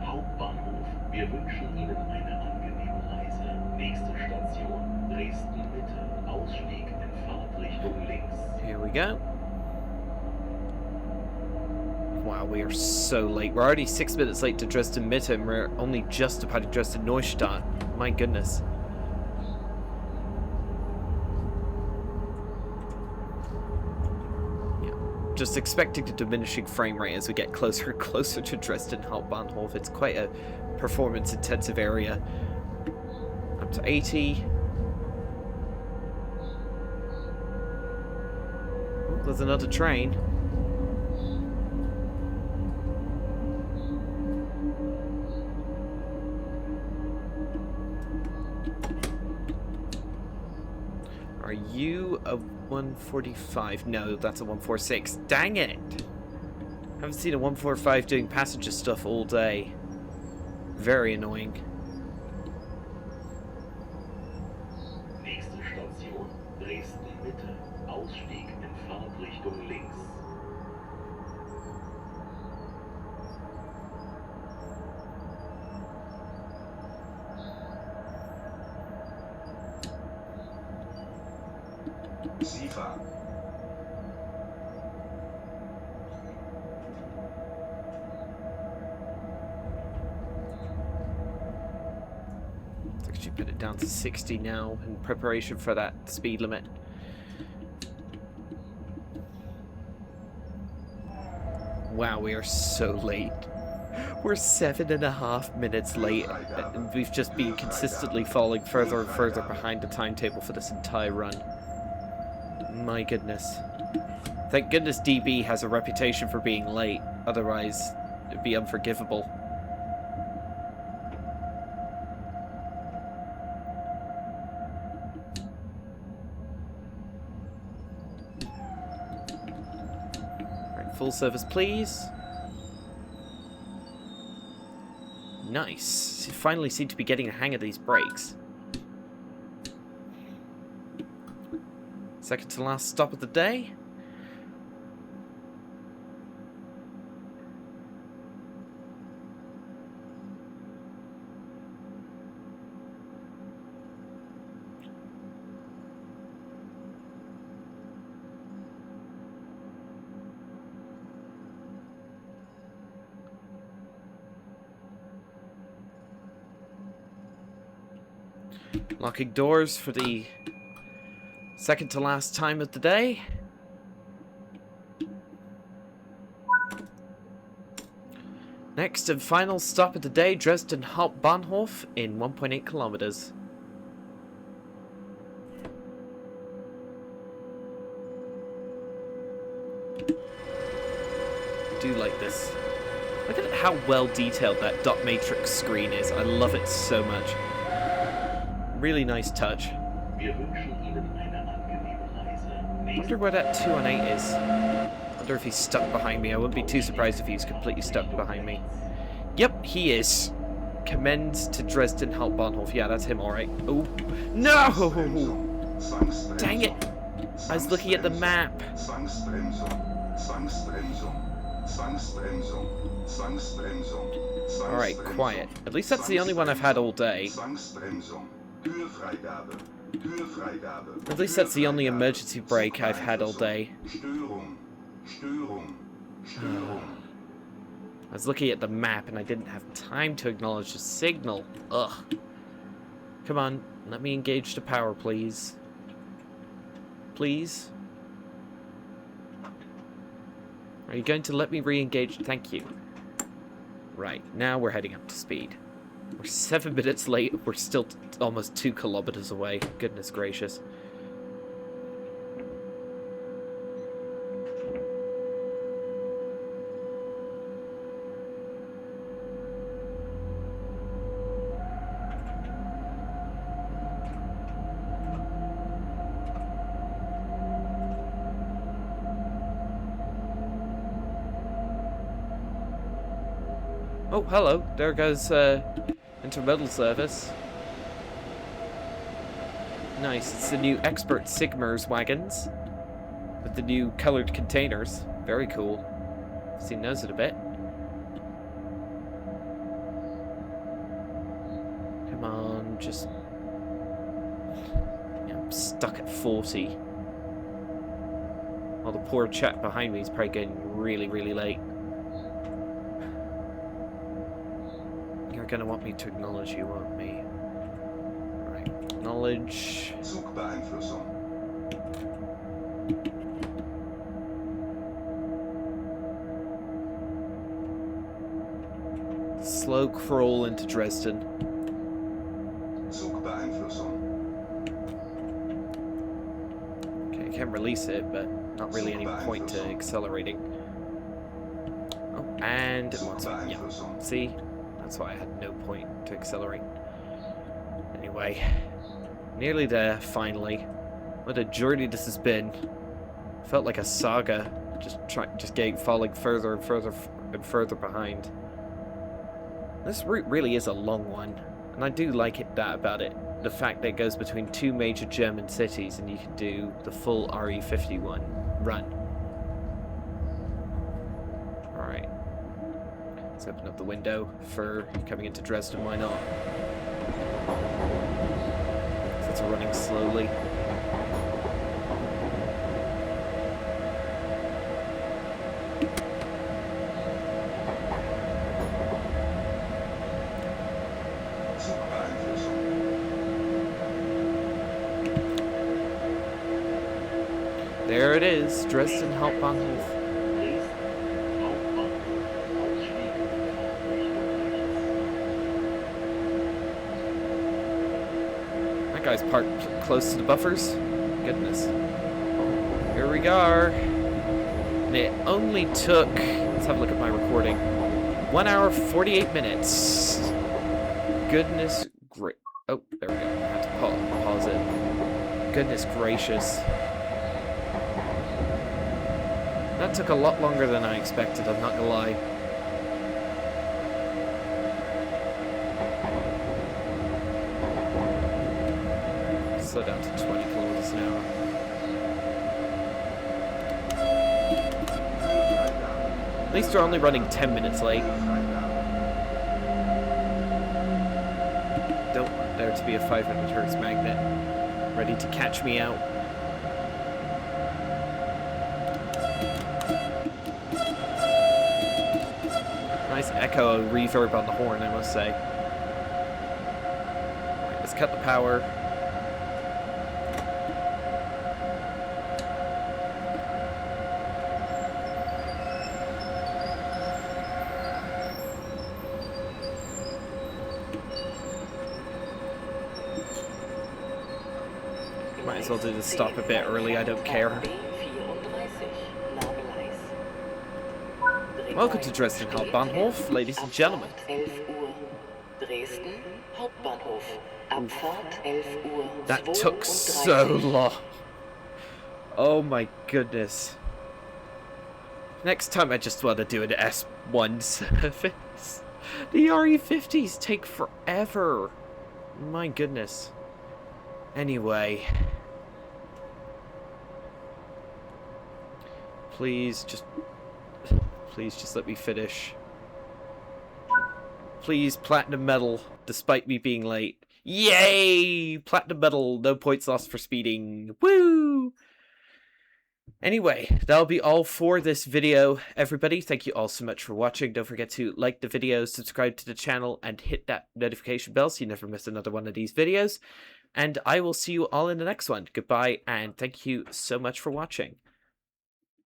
Hauptbahnhof. Wir wünschen Ihnen eine angenehme Reise. Nächste Station Dresden Mitte. Ausstieg in Fahrtrichtung links. Here we go. Wow, we are so late. We're already 6 minutes late to Dresden Mitte, and we're only just about to Dresden Neustadt. My goodness. Just expecting a diminishing frame rate as we get closer and closer to Dresden Hauptbahnhof. It's quite a performance-intensive area. Up to 80. Oh, there's another train. Are you a 145? No, that's a 146. Dang it! Haven't seen a 145 doing passenger stuff all day. Very annoying. Nächste Station Dresden Mitte. Ausstieg in Fahrtrichtung links. SIFA. Let's actually put it down to 60 now in preparation for that speed limit. Wow, we are so late. We're 7.5 minutes late, and we've just been consistently falling further and further behind the timetable for this entire run. My goodness. Thank goodness DB has a reputation for being late, otherwise it'd be unforgivable. Right, full service please. Nice. You finally seem to be getting a hang of these brakes. Second to last stop of the day. Locking doors for the second to last time of the day. Next and final stop of the day, Dresden Hauptbahnhof in 1.8 kilometers. Do like this. Look at how well detailed that dot matrix screen is. I love it so much. Really nice touch. Wir wünschen Ihnen eine angenehme Reise. Wonder where that 218 is. Wonder if he's stuck behind me. I wouldn't be too surprised if he's completely stuck behind me. Yep, he is. Commends to Dresden Hauptbahnhof. Yeah, that's him, alright. Oh, no! Dang it! I was looking at the map. Alright, quiet. At least that's the only one I've had all day. At least that's the only emergency brake I've had all day. I was looking at the map and I didn't have time to acknowledge the signal. Ugh. Come on, let me engage the power, please. Please? Are you going to let me re-engage? Thank you. Right, now we're heading up to speed. We're 7 minutes late. We're still almost 2 kilometers away. Goodness gracious. Oh, hello. There goes intermodal service. Nice. It's the new Expert Sigmers wagons with the new colored containers. Very cool. Seen those in a bit. Come on, just... Yeah, I'm stuck at 40. Well, the poor chap behind me is probably getting really, really late. You're gonna want me to acknowledge you, won't me? Right, acknowledge. Slow crawl into Dresden. Okay, I can release it, but not really any point to accelerating. Oh, and it wants me. Yeah, see? That's why I had no point to accelerate. Anyway, nearly there, finally. What a journey this has been. Felt like a saga, just falling further and further and further behind. This route really is a long one, and I do like that about it. The fact that it goes between 2 major German cities and you can do the full RE51 run. Alright. Let's open up the window for coming into Dresden, why not? It's running slowly. There it is, Dresden Hauptbahnhof. That guy's parked close to the buffers. Goodness. Here we are. And it only took, let's have a look at my recording, 1 hour 48 minutes. Goodness great. Oh, there we go. I have to pause it. Goodness gracious. That took a lot longer than I expected, I'm not gonna lie. Slow down to 20 kilometers an hour. At least they're only running 10 minutes late. Don't want there to be a 500 Hz magnet ready to catch me out. Nice echo reverb on the horn, I must say. Right, let's cut the power. Might as well do the stop a bit early, I don't care. Welcome to Dresden Hauptbahnhof, ladies and gentlemen. That took so long. Oh my goodness. Next time I just want to do an S1 service. The RE50s take forever. My goodness. Anyway. Please just let me finish. Please, platinum medal, despite me being late. Yay! Platinum medal, no points lost for speeding. Woo! Anyway, that'll be all for this video, everybody. Thank you all so much for watching. Don't forget to like the video, subscribe to the channel, and hit that notification bell so you never miss another one of these videos. And I will see you all in the next one. Goodbye, and thank you so much for watching.